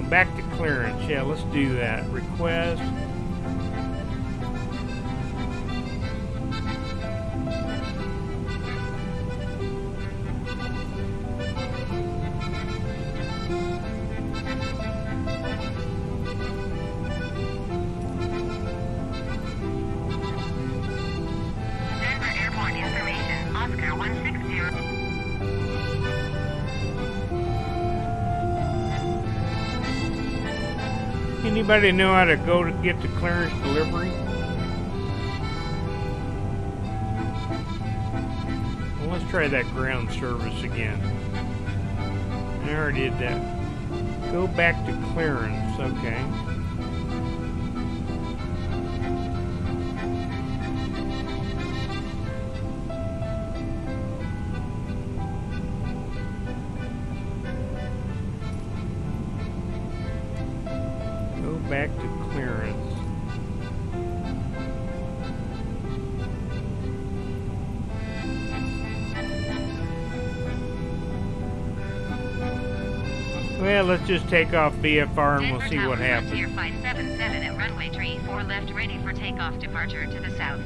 B: Back to clearance. Yeah, let's do that. Request. Anybody know how to go to get to clearance delivery? Well, let's try that ground service again. I already did that. Go back to clearance, okay. Go back to clearance. Well, let's just take off VFR and we'll see what happens.
A: Frontier 577 at runway 34 left, ready for takeoff departure to the south.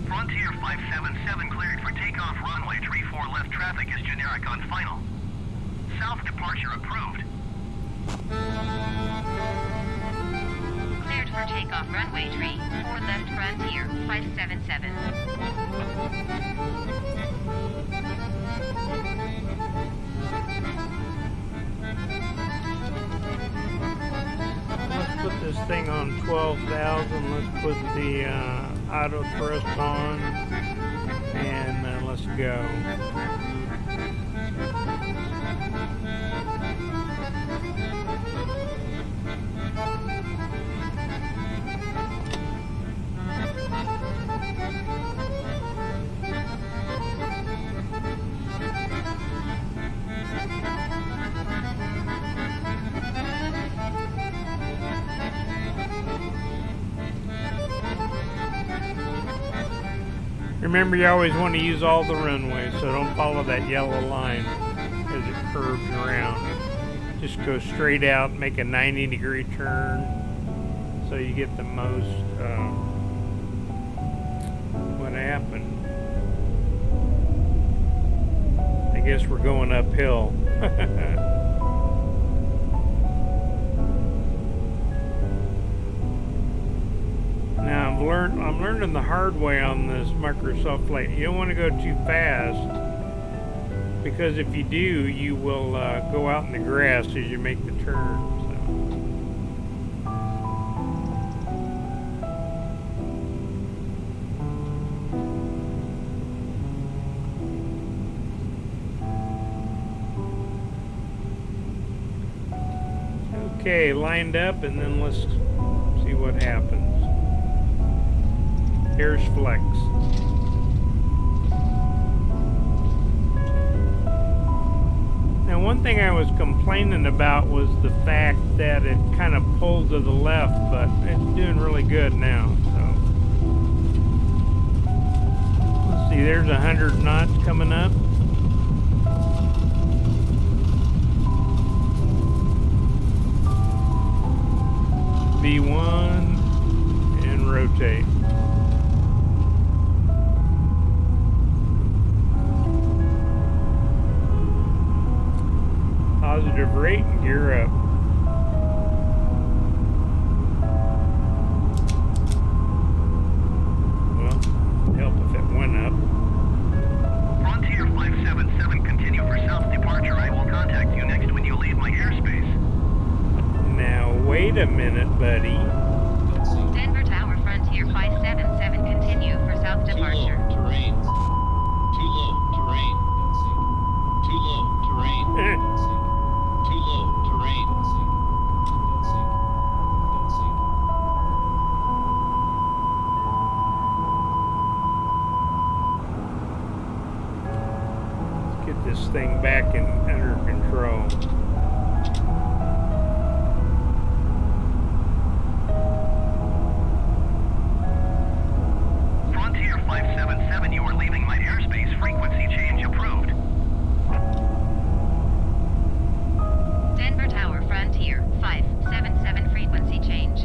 C: Frontier 577 cleared for takeoff runway 34 left. Traffic is generic on final. South departure approved.
A: Cleared for takeoff runway 34 left, Frontier 577.
B: Let's put this thing on 12,000. Let's put the auto thrust on, and let's go. Remember, you always want to use all the runway, so don't follow that yellow line as it curves around. Just go straight out, make a 90-degree turn, so you get the most, what happened? I guess we're going uphill. Now I'm learning the hard way on this Microsoft Flight. You don't want to go too fast, because if you do, you will go out in the grass as you make the turn. So. Okay, lined up, and then let's see what happens. Here's Flex. Now, one thing I was complaining about was the fact that it kind of pulled to the left, but it's doing really good now. So, let's see, there's 100 knots coming up. V1 and rotate. Positive rate and gear up. Well, it'd help if it went up.
C: Frontier 577, continue for south departure. I will contact you next when you leave my airspace.
B: Now, wait a minute, buddy.
A: Denver Tower, Frontier 577, continue for south departure.
D: Too low terrain. Too low terrain. Too low terrain. Too low terrain.
B: Let's get this thing back under control.
C: Frontier 577, you are leaving my airspace. Frequency change approved.
A: Denver Tower, Frontier 577, frequency change.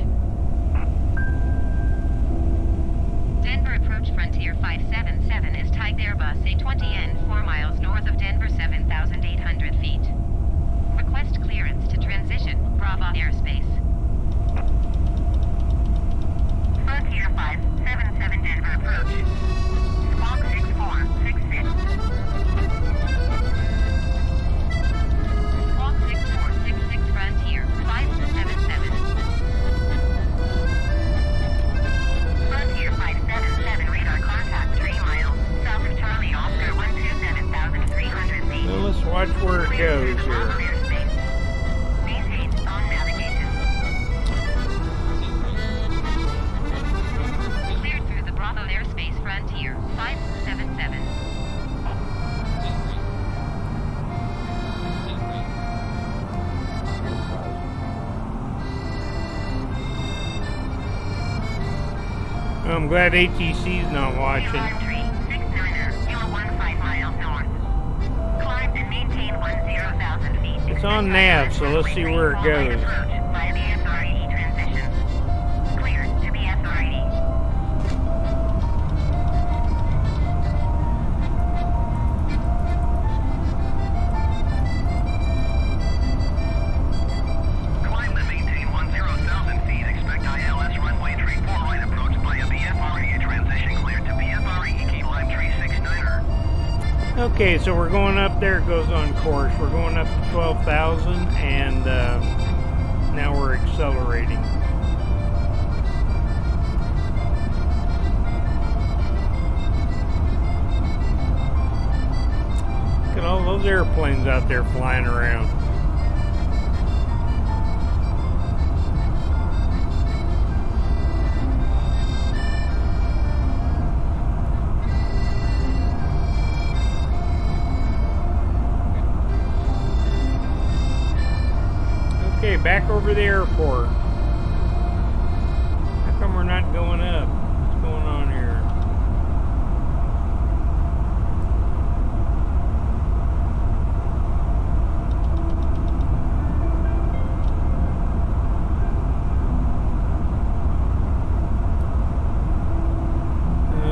A: Denver approach, Frontier 577 is tagged Airbus A20N 4 miles north of Denver, 7,800 feet. Request clearance to transition Bravo airspace. Frontier 577 Denver approach. Squawk 6466. Squawk 6466 Frontier
B: airspace here.
A: Maintain on navigation. Cleared through the Bravo airspace frontier 577.
B: I'm glad ATC's not watching.
A: Climb tree 69er, 015 miles north. Climb and maintain 10,000 feet.
B: It's on nav, so let's see where it goes.
A: Via the SRE transition. Cleared to the SRE.
C: Climb and maintain 10,000 feet. Expect ILS runway tree 4 right approach via BFRE transition cleared to BFRE key Lime tree 69er.
B: Okay, so we're going up there. It goes on course. We're going up to 12,000, and now we're accelerating. Look at all those airplanes out there flying around. Okay, back over the airport. How come we're not going up? What's going on here?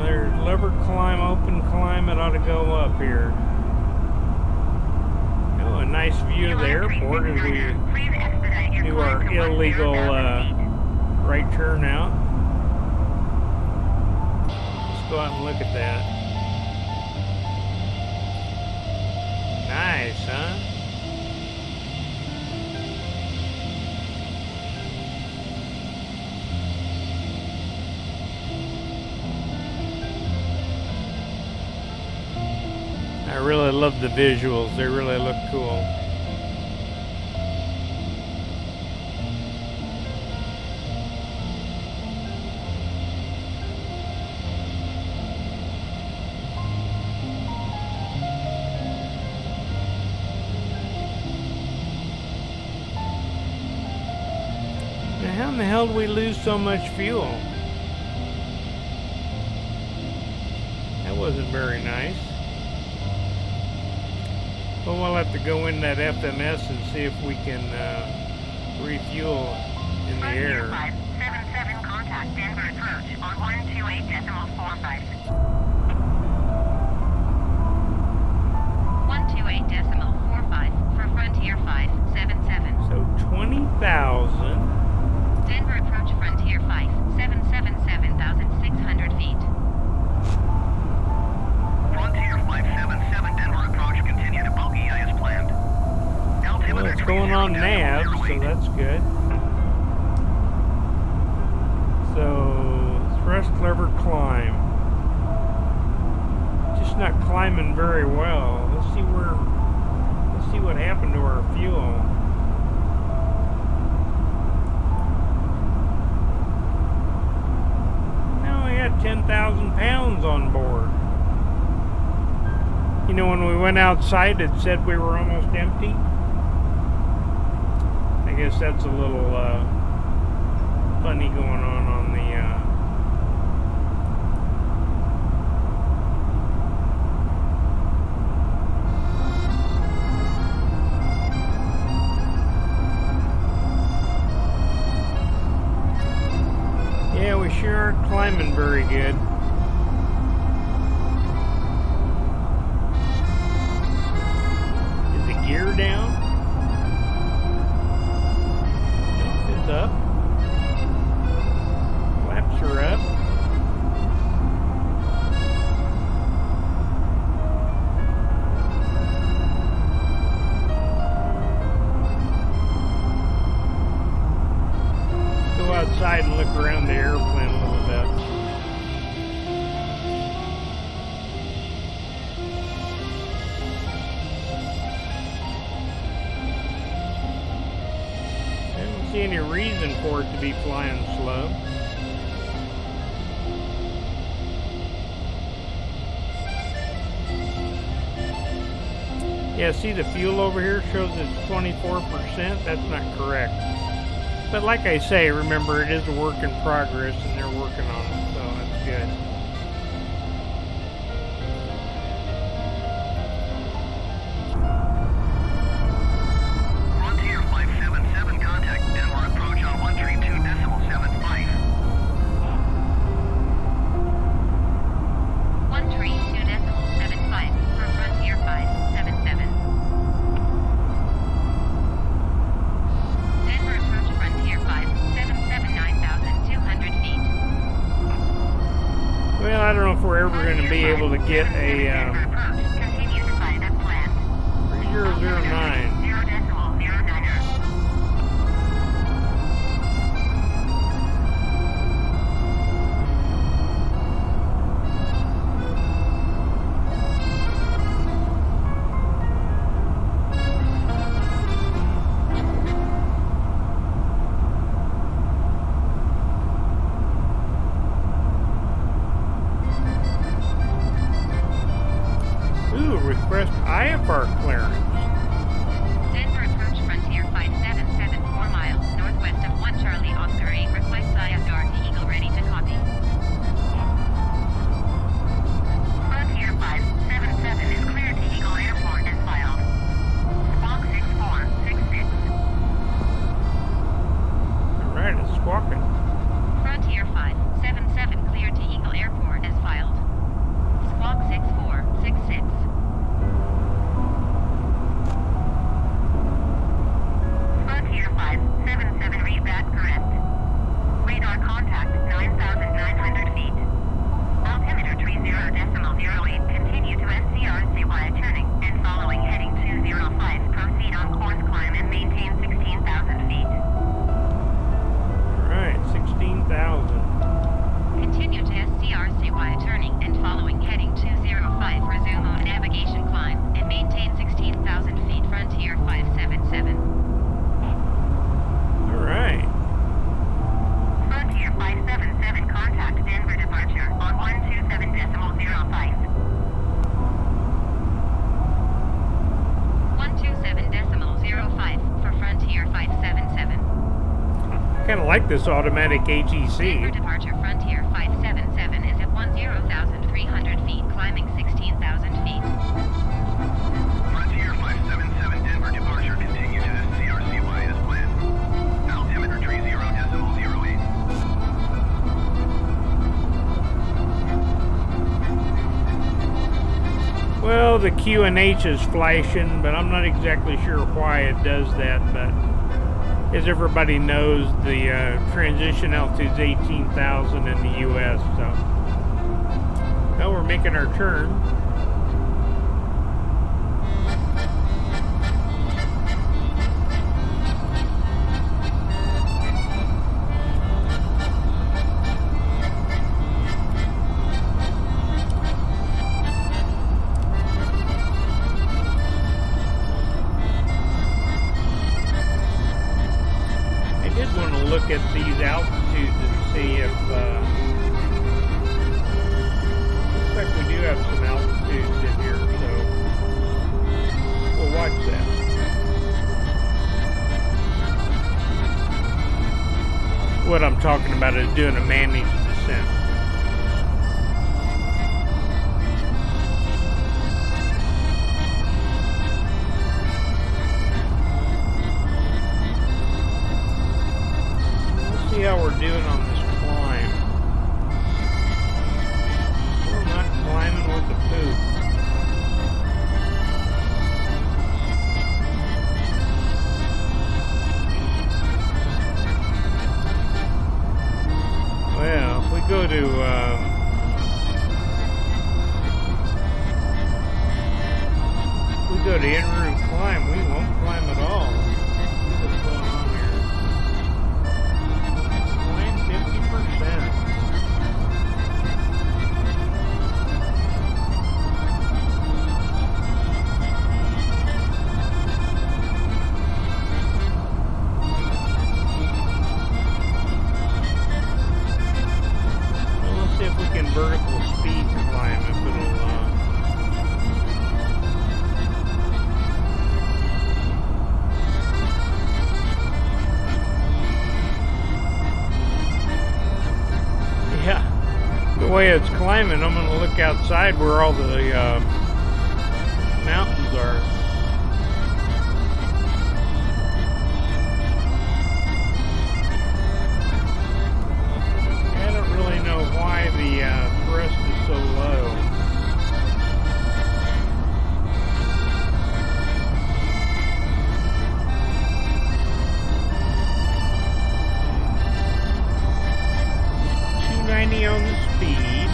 B: There's lever climb, open climb. It ought to go up here. Oh, a nice view of the airport as we do our illegal right turn out. Let's go out and look at that. Nice, huh? I really love the visuals. They really look cool. Now, how in the hell did we lose so much fuel? That wasn't very nice. Well, we'll have to go in that FMS and see if we can refuel in the air.
A: 577 contact Denver approach on 128.45. 128.45 for Frontier 577.
B: So 20,000.
A: Denver approach Frontier 577 7,600 feet.
C: Frontier 577 Denver approach continue to bogey as planned.
B: Well, it's going on nav, so that's good. So, thrust lever climb. Just not climbing very well. Let's see what happened to our fuel. Now we had 10,000 pounds on board. You know, when we went outside, it said we were almost empty. I guess that's a little funny going on the yeah, we sure aren't climbing very good. Is the gear down? It's up. Flaps are up. Go outside and look around the airplane a little bit. see any reason for it to be flying slow. Yeah, see the fuel over here shows it's 24%. That's not correct. But like I say, remember it is a work in progress and they're working on it, so that's good.
C: Frontier 577, contact Denver approach on 132.75.
A: 132.75 for Frontier 577. Denver approach Frontier 577, 9,200 feet.
B: Well, I don't know if we're ever going to be able to get a
A: Denver approach. Continue to fly as planned.
B: 3009.
A: 0.009er.
B: Ooh, request IFR clearance.
A: Denver approach Frontier 577, 4 miles northwest of 1 Charlie Oscar 8. Request ISR to Eagle ready to copy. Frontier 577 is clear to Eagle Airport as filed. Squawk 6466.
B: Alright, it's squawking.
A: Frontier 577 clear to Eagle Airport as filed. Squawk 6466. Frontier 577 read that correct. Radar contact 9,900 feet. Altimeter 30.08 continue to SCR-CY turning and following heading 205. Proceed on course climb and maintain 16,000 feet.
B: Alright, 16,000.
A: Continue to SCR-CY turning and following heading 205. Resume on navigation climb and maintain 16,000 feet. Frontier 577.
B: Alright.
A: Frontier 577 contact Denver departure on 127.05. 127.05 for Frontier 577.
B: Kind of like this automatic
A: Denver
B: ATC.
A: departure Frontier 577 is at 10,300 feet, climbing 16,000 feet.
C: Frontier 577, Denver departure, continue to SCR-CY as planned. Altimeter 30.08.
B: Well, the QNH is flashing, but I'm not exactly sure why it does that. But as everybody knows, the transition altitude is 18,000 in the U.S. So, well, we're making our turn. I did want to look at these altitudes and see if looks like we do have some altitudes in here, so we'll watch that. What I'm talking about is doing a managed descent. Let's see how we're doing on this climb. We're not climbing with the poop. Well, if we go to en route climb, we won't climb at all. What's going on here? Climb 50%. climbing, I'm going to look outside where all the mountains are. I don't really know why the thrust is so low. On the speed.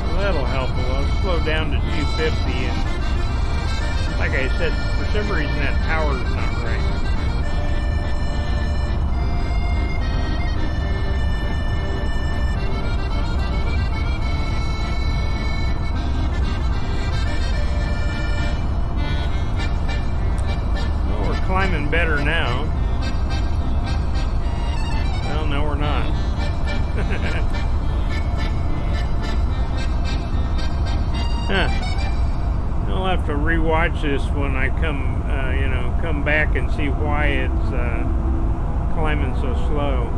B: Well, that'll help a lot. Slow down to 250 and like I said, for some reason that power is not right. Well, we're climbing better now. Well, no, we're not. Huh. I'll have to rewatch this when I come back and see why it's climbing so slow.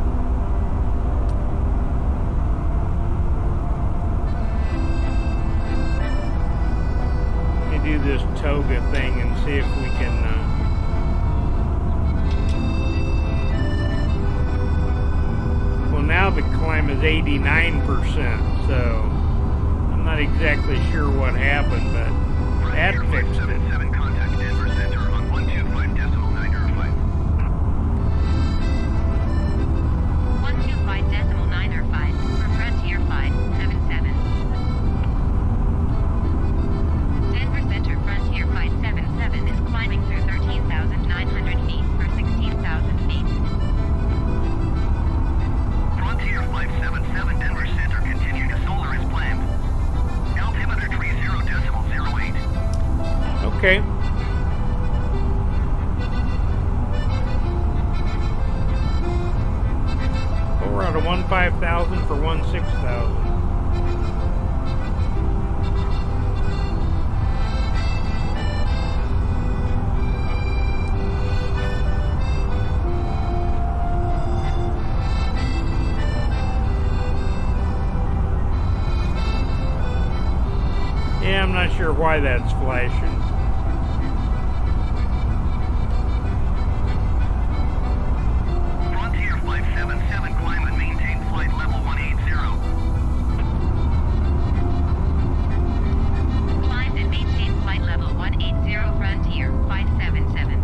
B: Let me do this toga thing and see if we can. Well, now the climb is 89%, so I'm not exactly sure what happened, but that fixed it.
C: 7 contact Denver Center on 125.905.
A: 125.905 for Frontier 577. Denver Center Frontier 577 is climbing through 13,900 feet for 16,000 feet.
C: Frontier 577 Denver Center continue to solar as planned. Altimeter 30.08.
B: Okay. Well, we're out of 15,000 for 16,000. Yeah, I'm not sure why that's flashing.
C: Frontier 577 climb and maintain flight level 180.
A: Climb and maintain flight level 180 Frontier 577.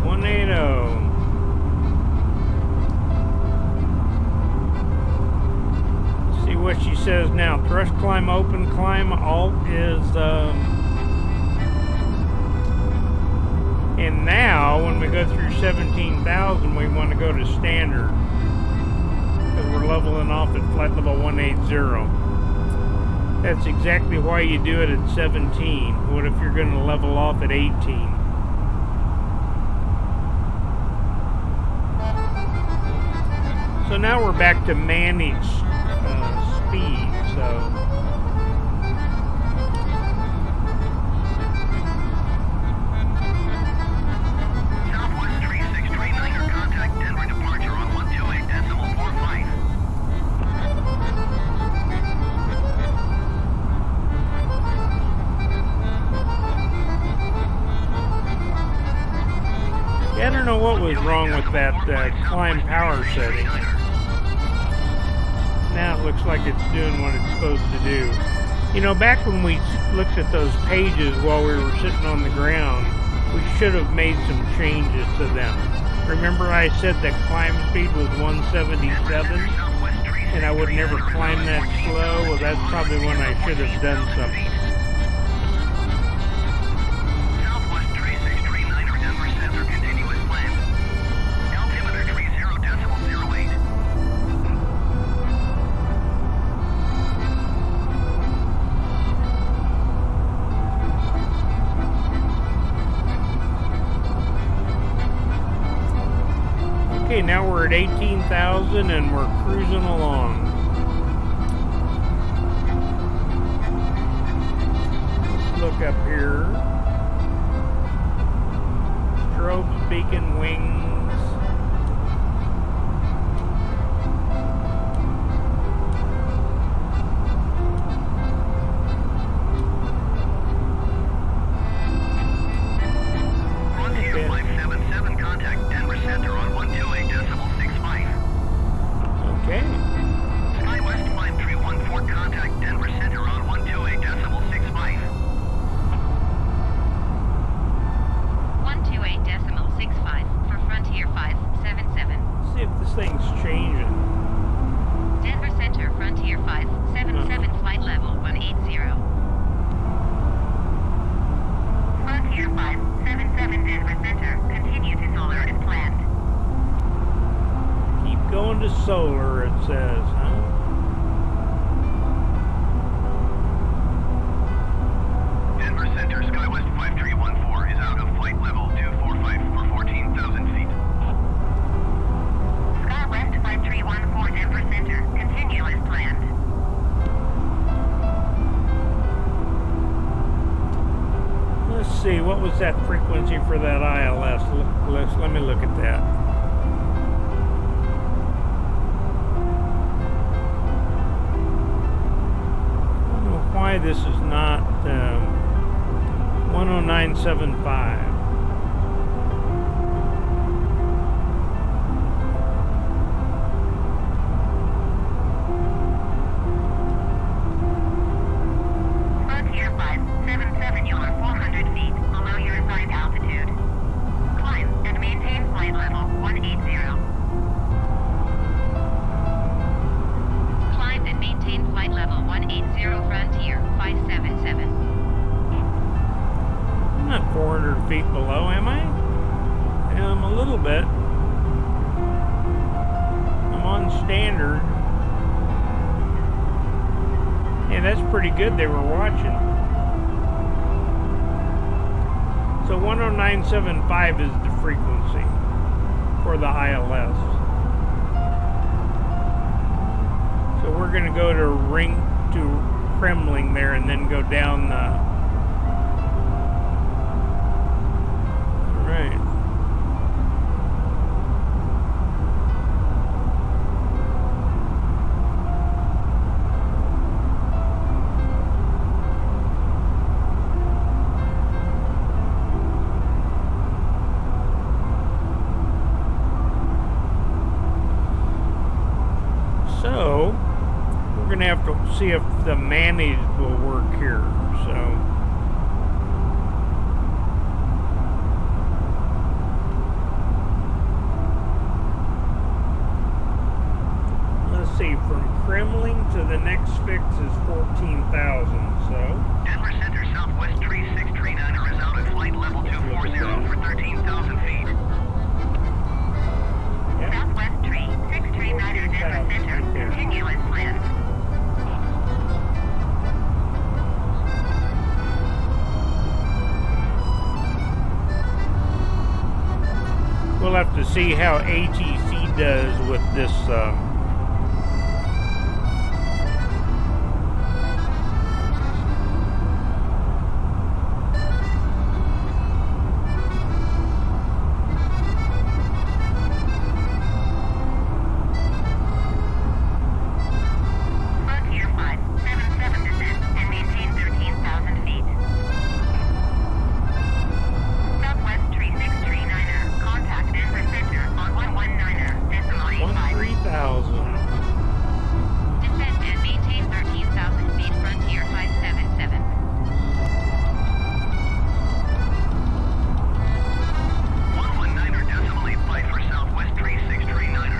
B: 180. See what she says now. Thrust climb, open climb, alt is and now when we go through 17,000 we want to go to standard because we're leveling off at flight level 180. That's exactly why you do it at 17. What if you're going to level off at 18? So now we're back to managed speed, so
C: Southwest 3639 contact Denver departure on 128.45.
B: yeah, I don't know what was wrong with that climb power setting. Now it looks like it's doing what it's supposed to do. You know, back when we looked at those pages while we were sitting on the ground, we should have made some changes to them. Remember I said that climb speed was 177 and I would never climb that slow? Well, that's probably when I should have done something.
C: Southwest 3639 Denver Center continuous planned. Altimeter 30.08.
B: Okay, now we're at 18,000 and we're cruising along. Look up here. Strobes, beacon, wings.
C: Frontier 577, contact Denver Center on 128.65.
B: Okay.
C: SkyWest 5314, contact Denver Center on 128.65.
A: 128.65 for Frontier 577.
B: See if this thing's changing.
A: Denver Center, Frontier 577, flight level 180. Frontier 577, Denver Center, continue to solar as planned.
B: Keep going to solar, it says, huh?
C: Denver Center, SkyWest 5314 is out of flight level 245 for 14,000 feet.
A: SkyWest 5314, Denver Center, continue as planned.
B: Let's see, what was that frequency for that ILS? Let me look at that. I don't know why this is not 109.75.
A: Frontier 577, you are 400 feet below your assigned altitude. Climb and maintain flight level 180. Climb and maintain flight level 180, Frontier 577.
B: I'm not 400 feet below, am I? Yeah, I'm a little bit. I'm on standard. Yeah, that's pretty good. They were watching. So 109.75 is the frequency for the ILS. So we're going to go to Kremling there and then go down the... All right. So, we're going to have to see if the manage will work here. So, let's see, from Kremling to the next fix is 14,000. So,
C: Denver Center, Southwest 3639 is out at flight level 240 for 13,000 feet.
B: yep.
A: Southwest 3639 Denver Center, continue as planned.
B: We'll have to see how ATC does with this.
A: Frontier 577 descent and maintain 13,000 feet. Southwest 3639 contact Denver Center on 119.85.
B: 13,000.
A: Descend and maintain 13,000 feet. Frontier 577.
C: 119.85 for Southwest 3639.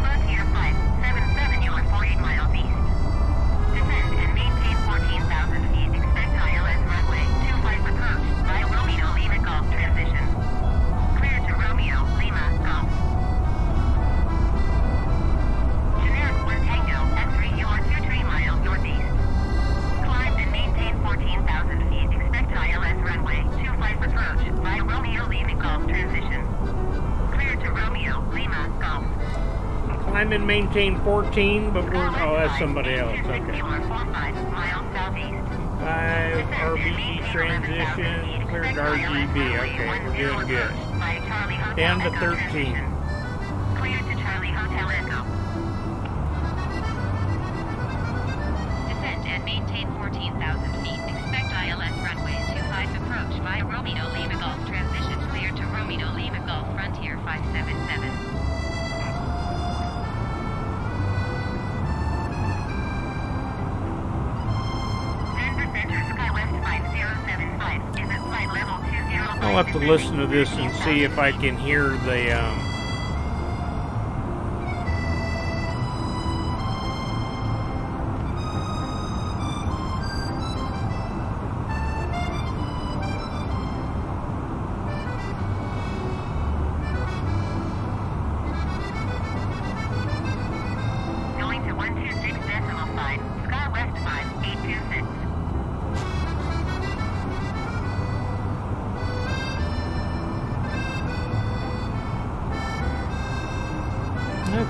A: Frontier 577, you are 48 miles east. Descend and maintain 14,000 feet. Expect ILS runway 25 approach via Romeo Lima Golf transition. Clear to Romeo Lima Golf. Generic 1 Tango S3, you are 23 miles northeast. Climb and maintain 14,000 feet. Expect ILS runway 25 approach via Romeo Lima Golf transition.
B: I'm in maintain 14, but we're... Oh, that's somebody else. Okay. 5 RBG transition, cleared RGB. Okay, we're doing good. Down to 13.
A: Cleared to Charlie Hotel Echo. Descend and maintain 14,000 feet. Expect ILS runway 25 approach via Romeo Lima Golf. Transition cleared to Romeo Lima Golf Frontier 577.
B: I'll have to listen to this and see if I can hear the
A: Going to 126.5, Sky West 5826.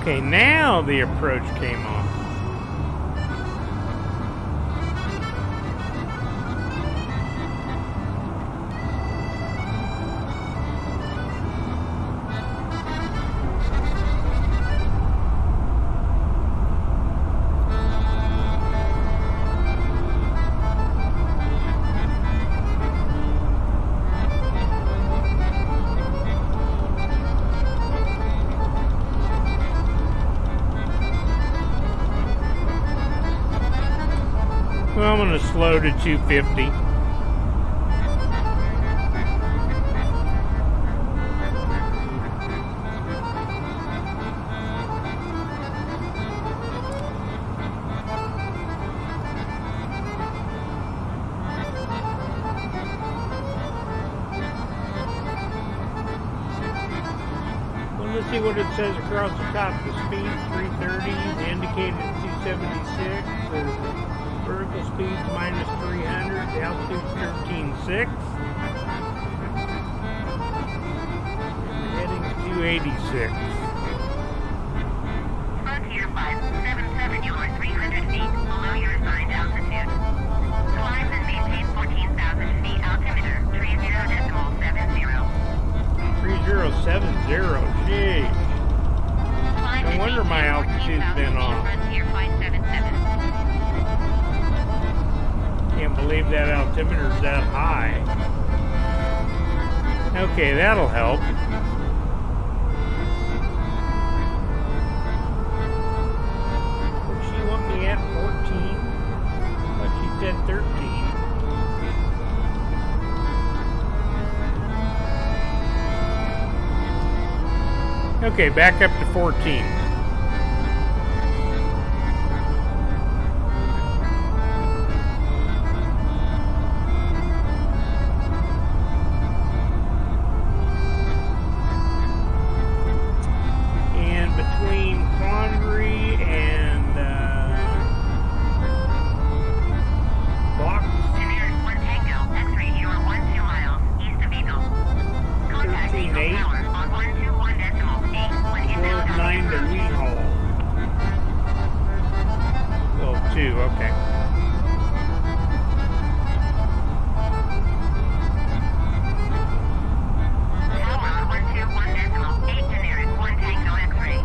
B: Okay, now the approach came on. Well, I'm going to slow to 250. Well, let's see what it says across the top. The speed 330, the indicated 276. The vertical speed's minus 300, the altitude's 13.6. Heading's 286.
A: Frontier 577, you are 300 feet below your assigned altitude. Climb and maintain 14,000 feet. Altimeter 30.70.
B: 3070, geez. No wonder my altitude's been off.
A: Frontier 577.
B: Can't believe that altimeter's that high. Okay, that'll help. Would she want me at 14? But she said 13. Okay, back up to 14. Okay.
A: Tower on 121.8 generic 1 Tango X-ray.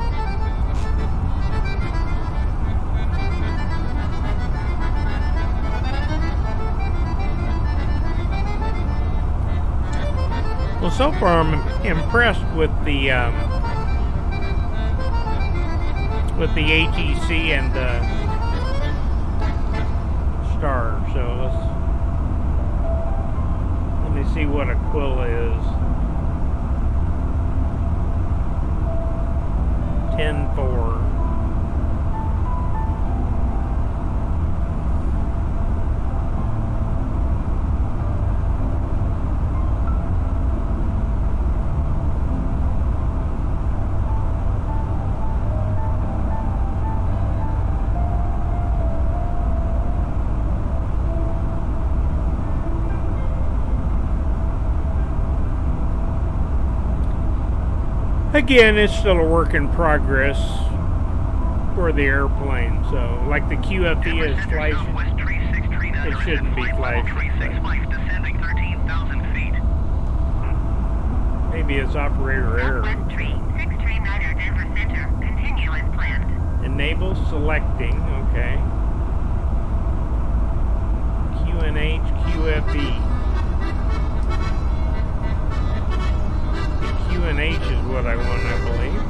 B: Well, so far I'm impressed with the ATC and star. So let me see what Aquila is. 10.4. Again, it's still a work in progress. for the airplane. So, like the QFE is flashing,
C: Southwest tree 639,
B: it shouldn't be flashing.
C: 365, descending 13,000 feet.
B: Maybe it's operator error.
A: Southwest tree 639er Denver Center. Continue as planned.
B: Enable selecting, okay. QNH, QFE. The QNH is what I want, I believe.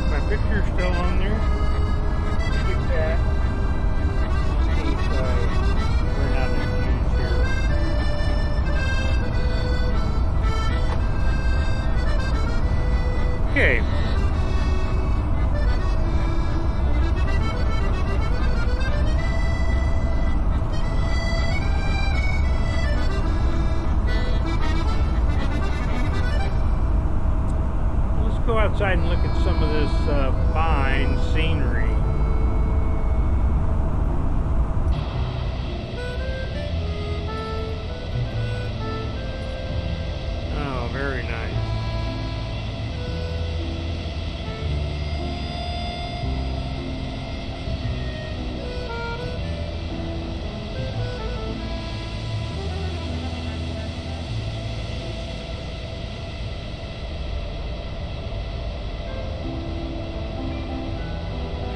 B: My picture's still on there. Click that. See if we're not in use here. Okay. Go outside and look at some of this fine scenery. Oh, very nice.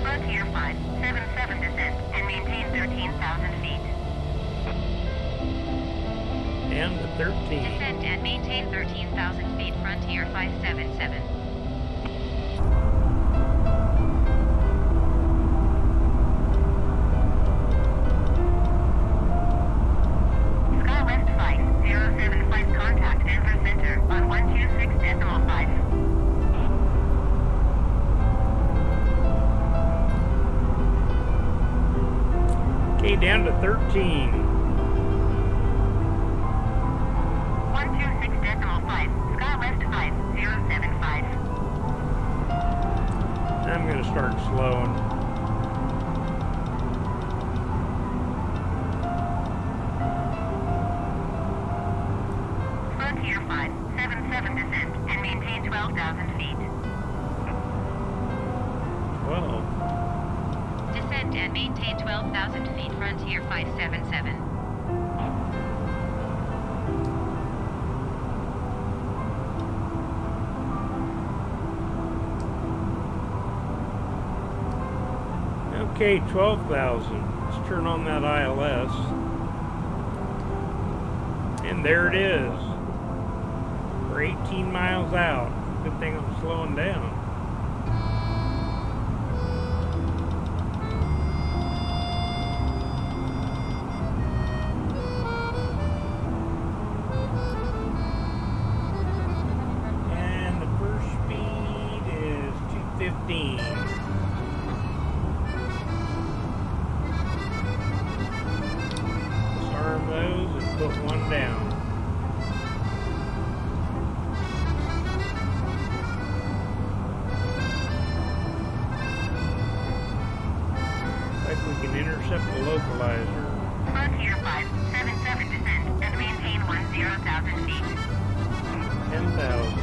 A: Frontier 577 descent and maintain 13,000 feet.
B: And the 13.
A: Descend and maintain 13,000 feet. Frontier 577. SkyWest 5075 contact Denver Center on 126.5.
B: Okay, down to 13.
A: 126.5. SkyWest 5075.
B: I'm going to start slowing.
A: Frontier 577 descent and maintain 12,000 feet.
B: 12.
A: Descend and maintain 12,000 feet. Frontier 577.
B: Okay, 12,000. Let's turn on that ILS. And there it is. We're 18 miles out. Good thing I'm slowing down. And the first speed is 215. Disarm those and put one down. Like we can intercept the localizer.
A: Frontier 577 descent and maintain 10,000 feet.
B: 10,000.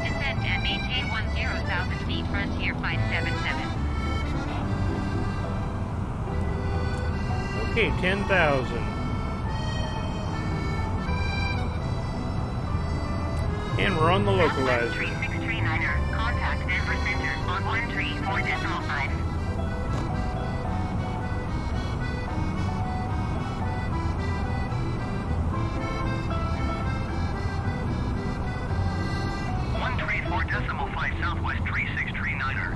A: Descend and maintain 10,000 feet. Frontier 577.
B: Okay, 10,000. And we're on the
A: Southwest
B: localizer.
A: tree 639er. Contact Denver Center on 134.5.
C: Southwest tree 639er.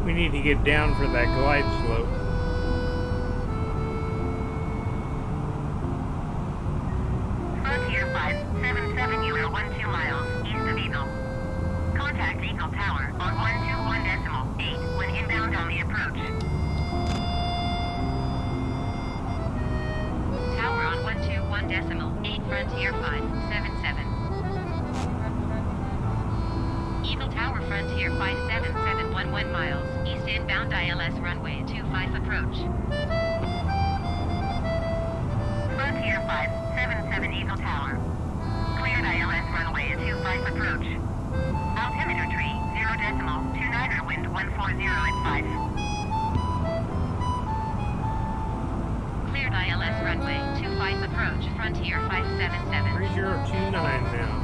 B: We need to get down for that glide slope.
A: Frontier 577 128.8 Frontier 577. Eagle Tower Frontier 57711 miles, east inbound ILS runway 25 approach. Frontier 577 Eagle Tower. Cleared ILS runway 25 approach. Altimeter tree 0.29er wind 140 at 5. Cleared ILS runway 25 approach Frontier 577.
B: 3029 now.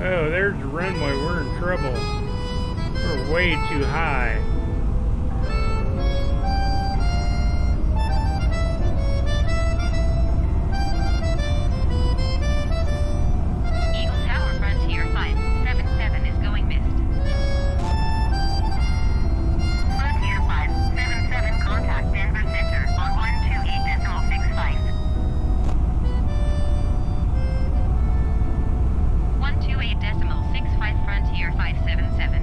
B: Oh, there's the runway. We're in trouble. We're way too high.
A: Eagle Tower Frontier 577 is going missed. Frontier 577 contact Denver Center on 128.65. 128.65 Frontier 577.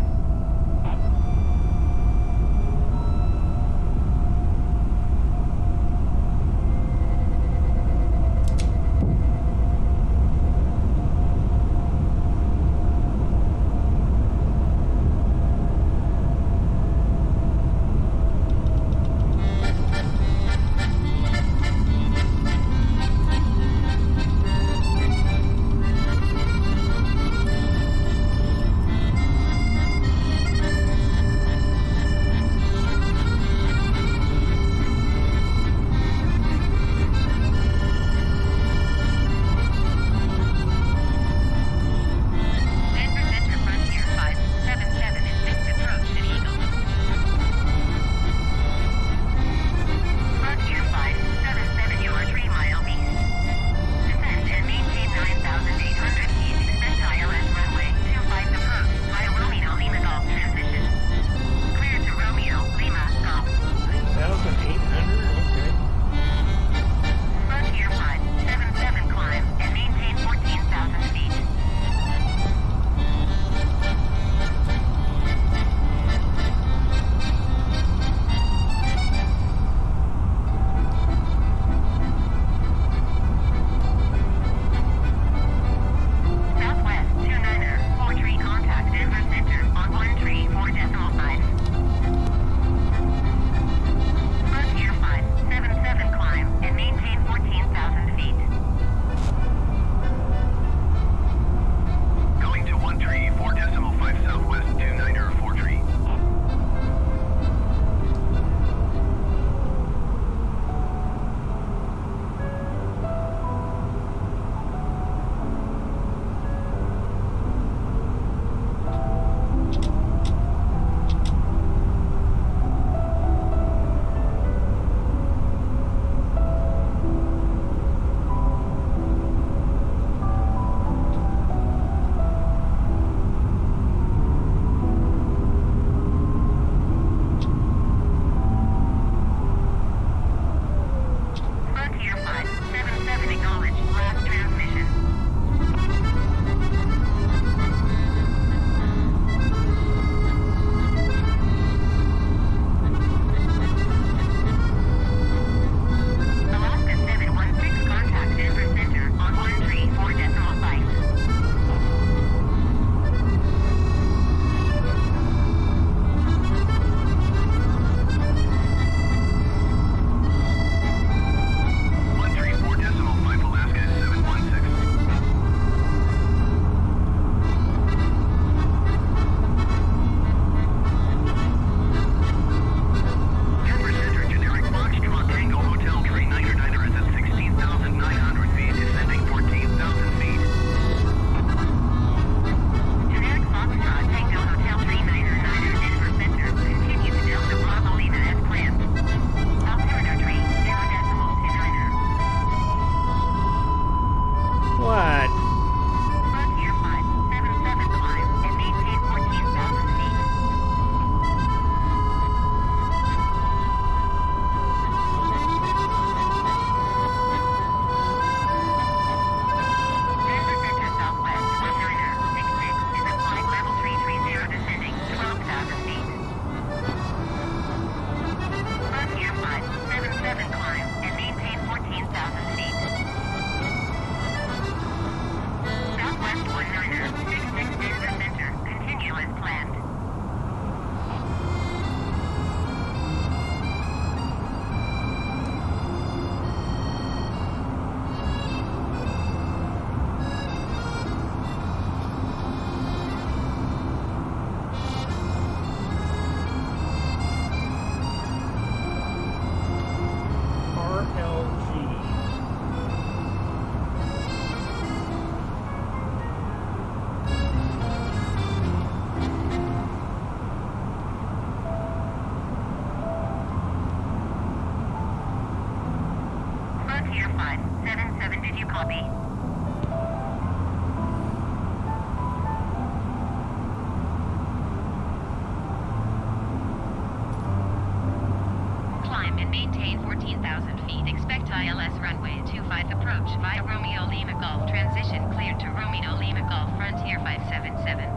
A: and maintain 14,000 feet. Expect ILS runway 25 approach via Romeo Lima Golf. Transition cleared to Romeo Lima Golf Frontier 577.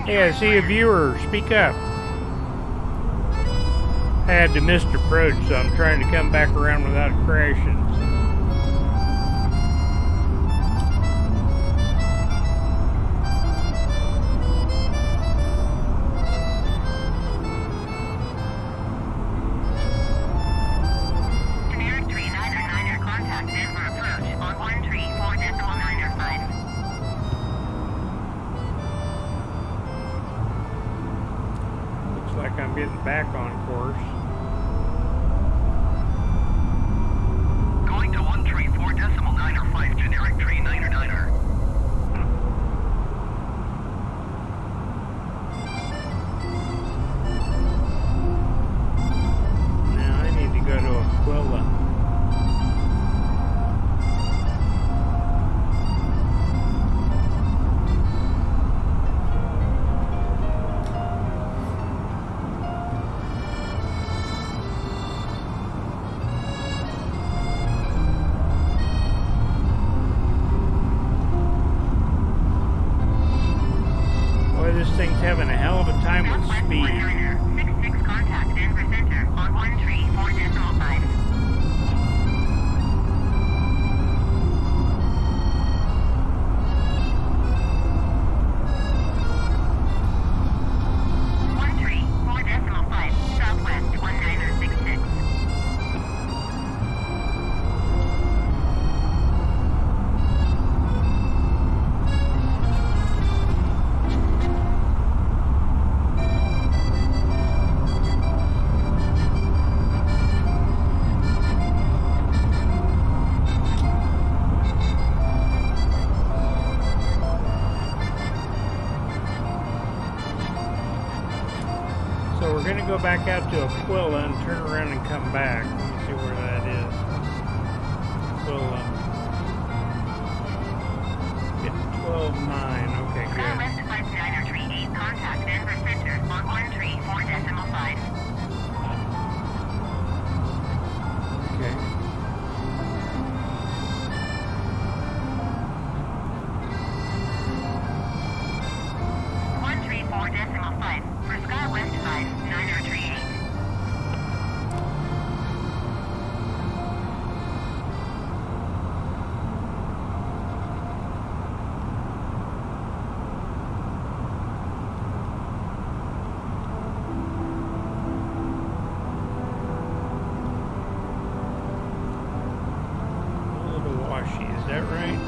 B: Yeah, see a viewer, speak up. I had to missed approach, so I'm trying to come back around without crashing.
A: Generic 3999er, contact Denver approach on 134.905.
B: Looks like I'm getting back on course.
C: Going to 134.905, generic 3999er.
B: Now I need to go to Aquila. Boy, this thing's having a hell of a time with
A: Southwest
B: speed.
A: 199er, 66 contact Denver Center on 134.5. Southwest 1966.
B: So we're going to go back out to Aquila and turn around and come back. Let me see where that is. Aquila. It's 12.9. Okay, good.
A: Southwest 5938, contact Denver Center on 134.5.
B: Okay.
A: For Sky West 5938.
B: A little washy, is that right?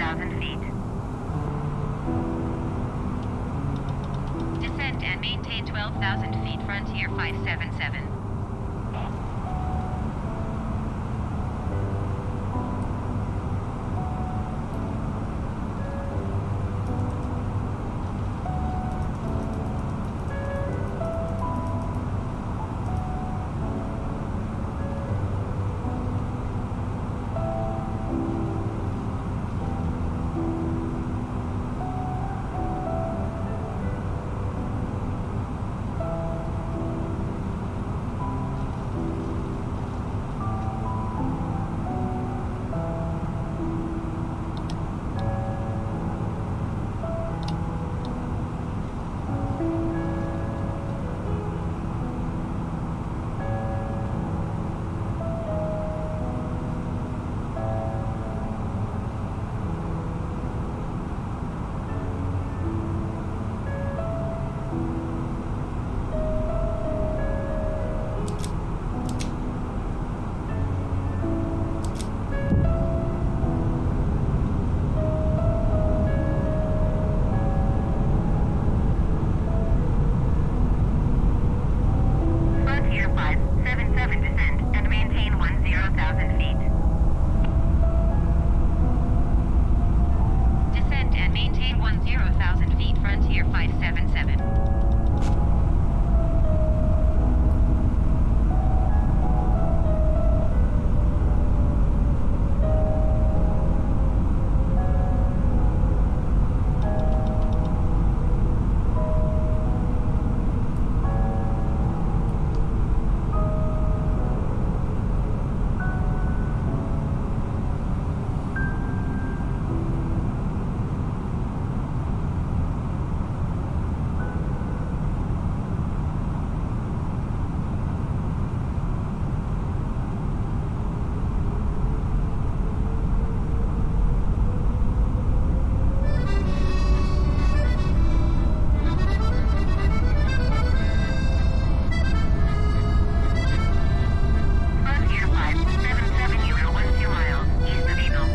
A: 12,000 feet. Descend and maintain 12,000 feet. Frontier 577. Frontier 577 descend and maintain 10,000 feet. Descend and maintain 10,000 feet. Frontier 577. Frontier 577, you will 12 miles east of Eagle.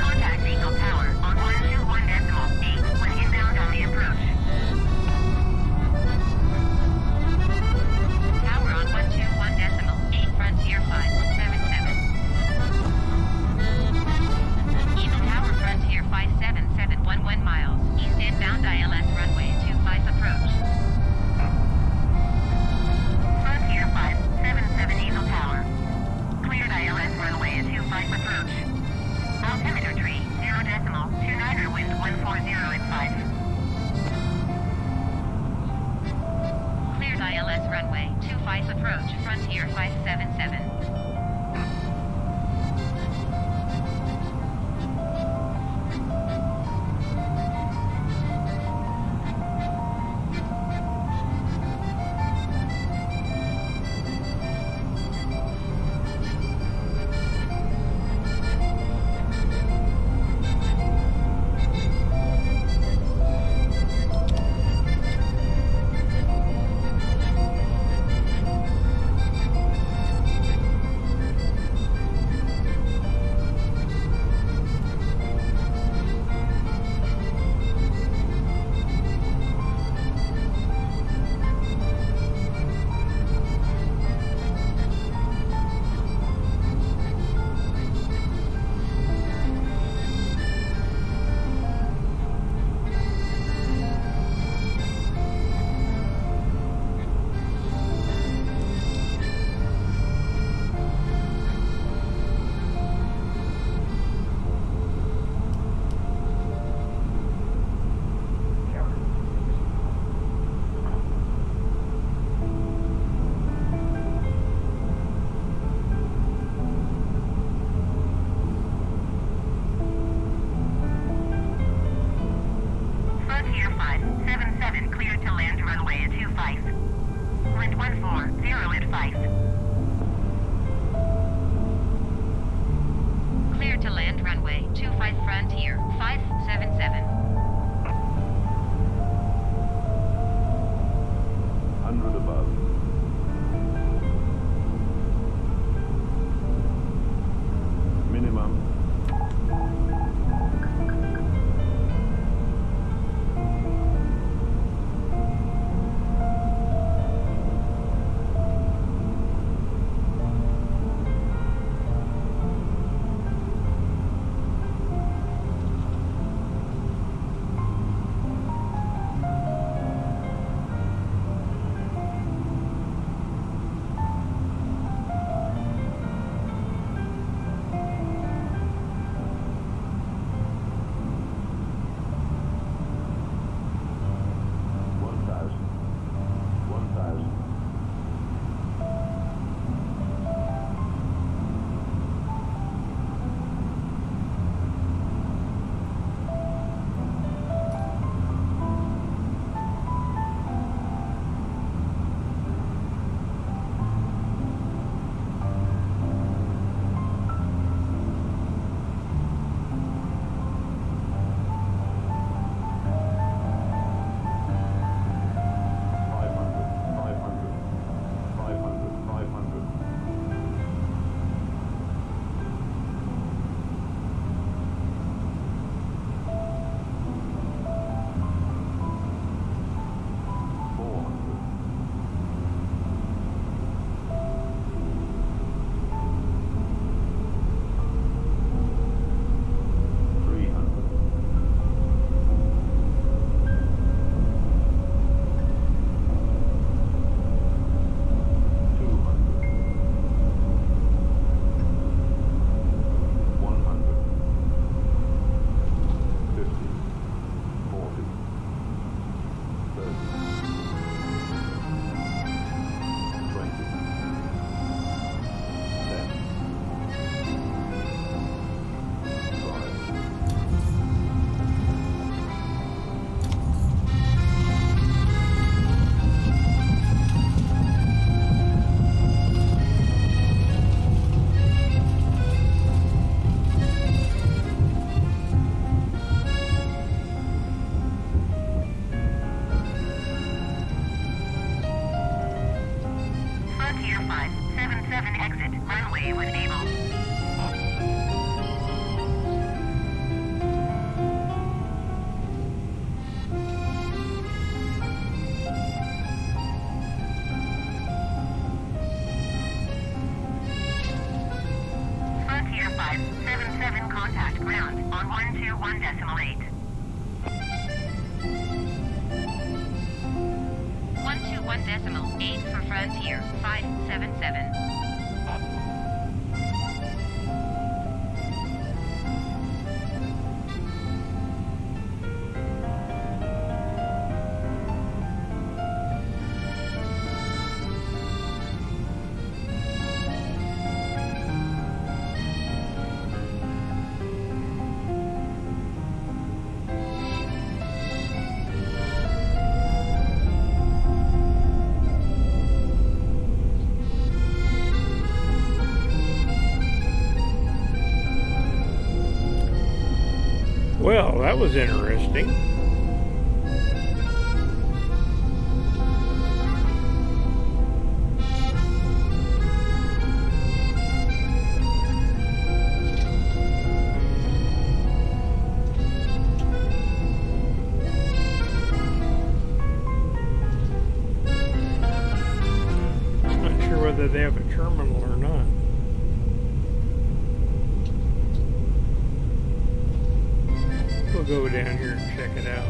A: Contact Eagle Tower on 121.8 when inbound on the approach. Tower on 121.8, Frontier 577. Eagle Tower, Frontier 577, 11 miles east inbound ILS runway 25 approach. Frontier 577, Eagle Tower. Cleared ILS runway at 25 approach. Altimeter tree 0.29 wind 140 at 5. Cleared ILS runway 25 approach. Frontier 577. Frontier 577 cleared to land runway at 25. Wind 140 at 5. Cleared to land runway 25, Frontier 577.
E: 100 above. Minimum.
A: on 121.8. 121.8 for Frontier 577.
B: Well, that was interesting. Not sure whether they have a terminal or not. We'll go down here and check it out.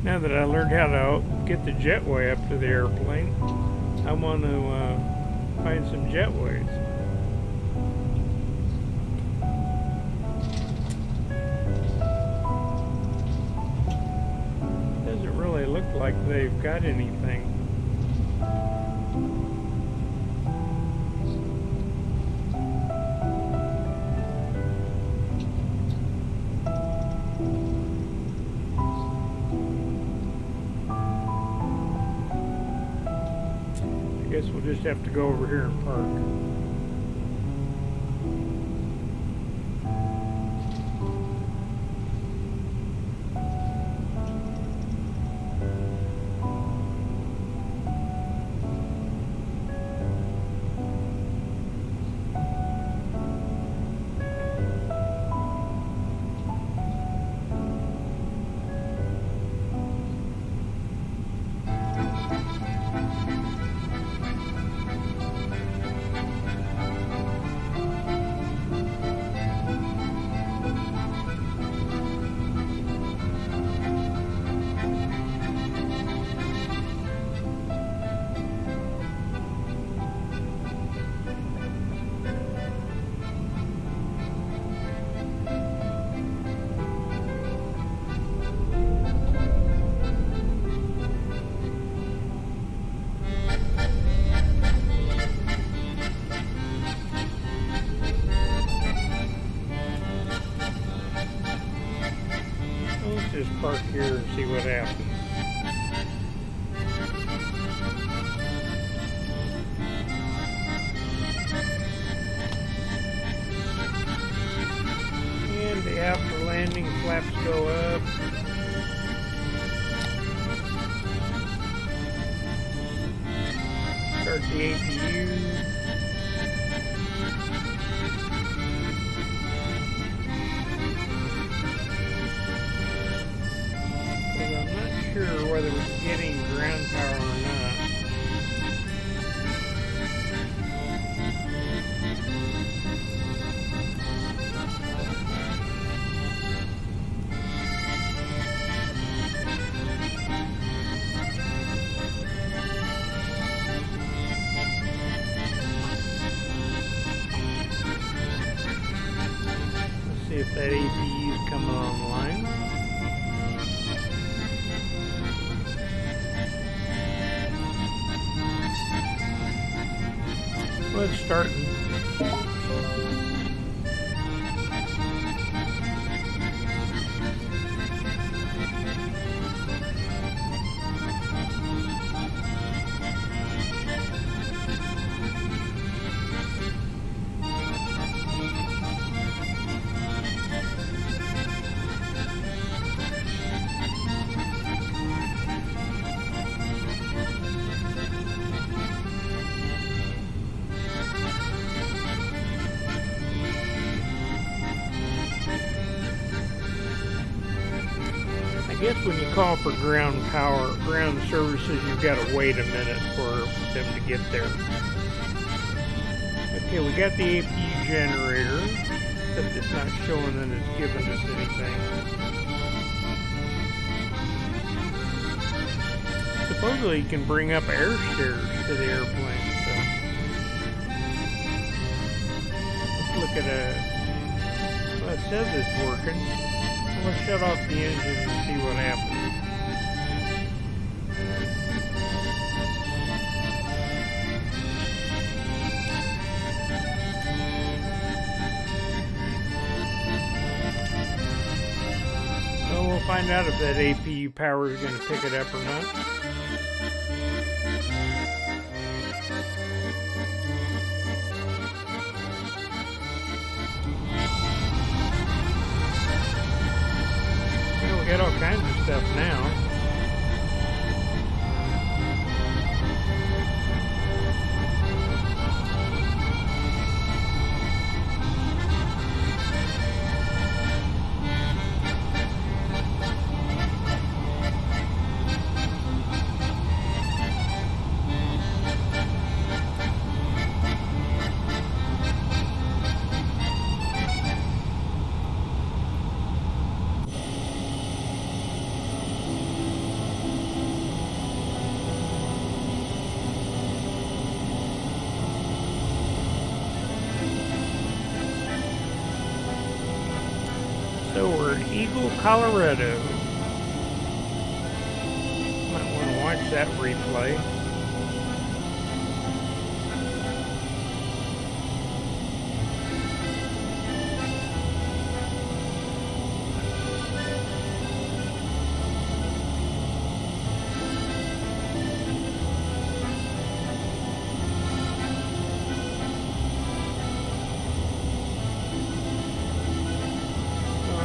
B: Now that I learned how to get the jetway up to the airplane, I want to find some jetways. Doesn't really look like they've got anything. Guess we'll just have to go over here and park. Just park here and see what happens. And the after landing flaps go up. Start the APU. Sure whether we're getting ground power or not. Let's see if that APU is coming online. Well, it's starting. guess when you call for ground services, you've got to wait a minute for them to get there. Okay, we got the APU generator, except it's not showing that it's giving us anything. Supposedly you can bring up air stairs to the airplane, so let's look at well, it says it's working. Let's shut off the engine and see what happens. So we'll find out if that APU power is going to pick it up or not. We got all kinds of stuff now. So we're in Eagle, Colorado. Might want to watch that replay.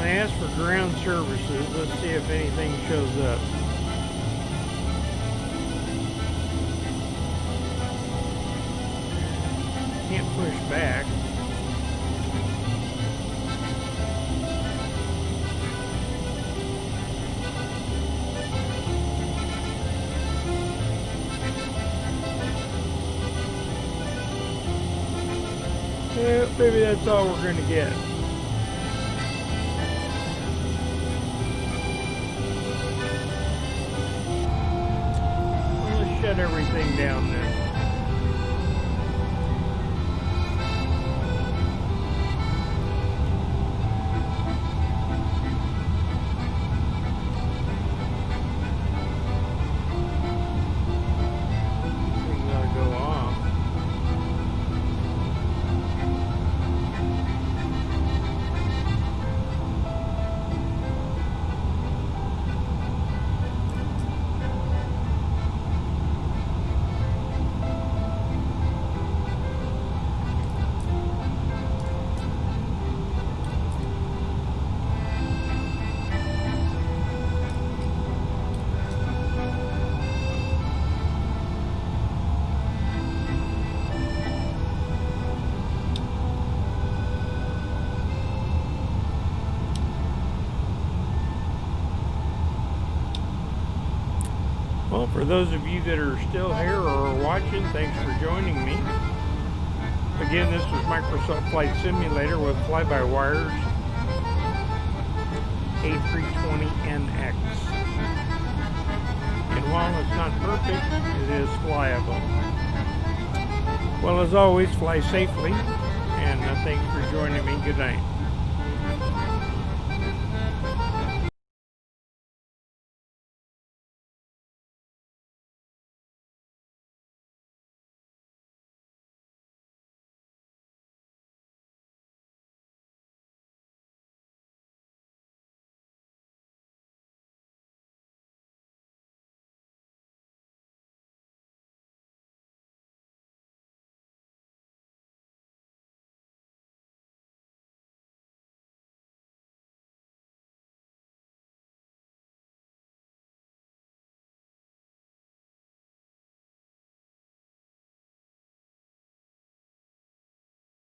B: Ask for ground services. Let's see if anything shows up. Can't push back. Yeah, maybe that's all we're going to get. Shut everything down then. We gotta go off. Well, for those of you that are still here or are watching, thanks for joining me. Again, this was Microsoft Flight Simulator with fly-by-wires A320NX. And while it's not perfect, it is flyable. Well, as always, fly safely, and thanks for joining me. Good night.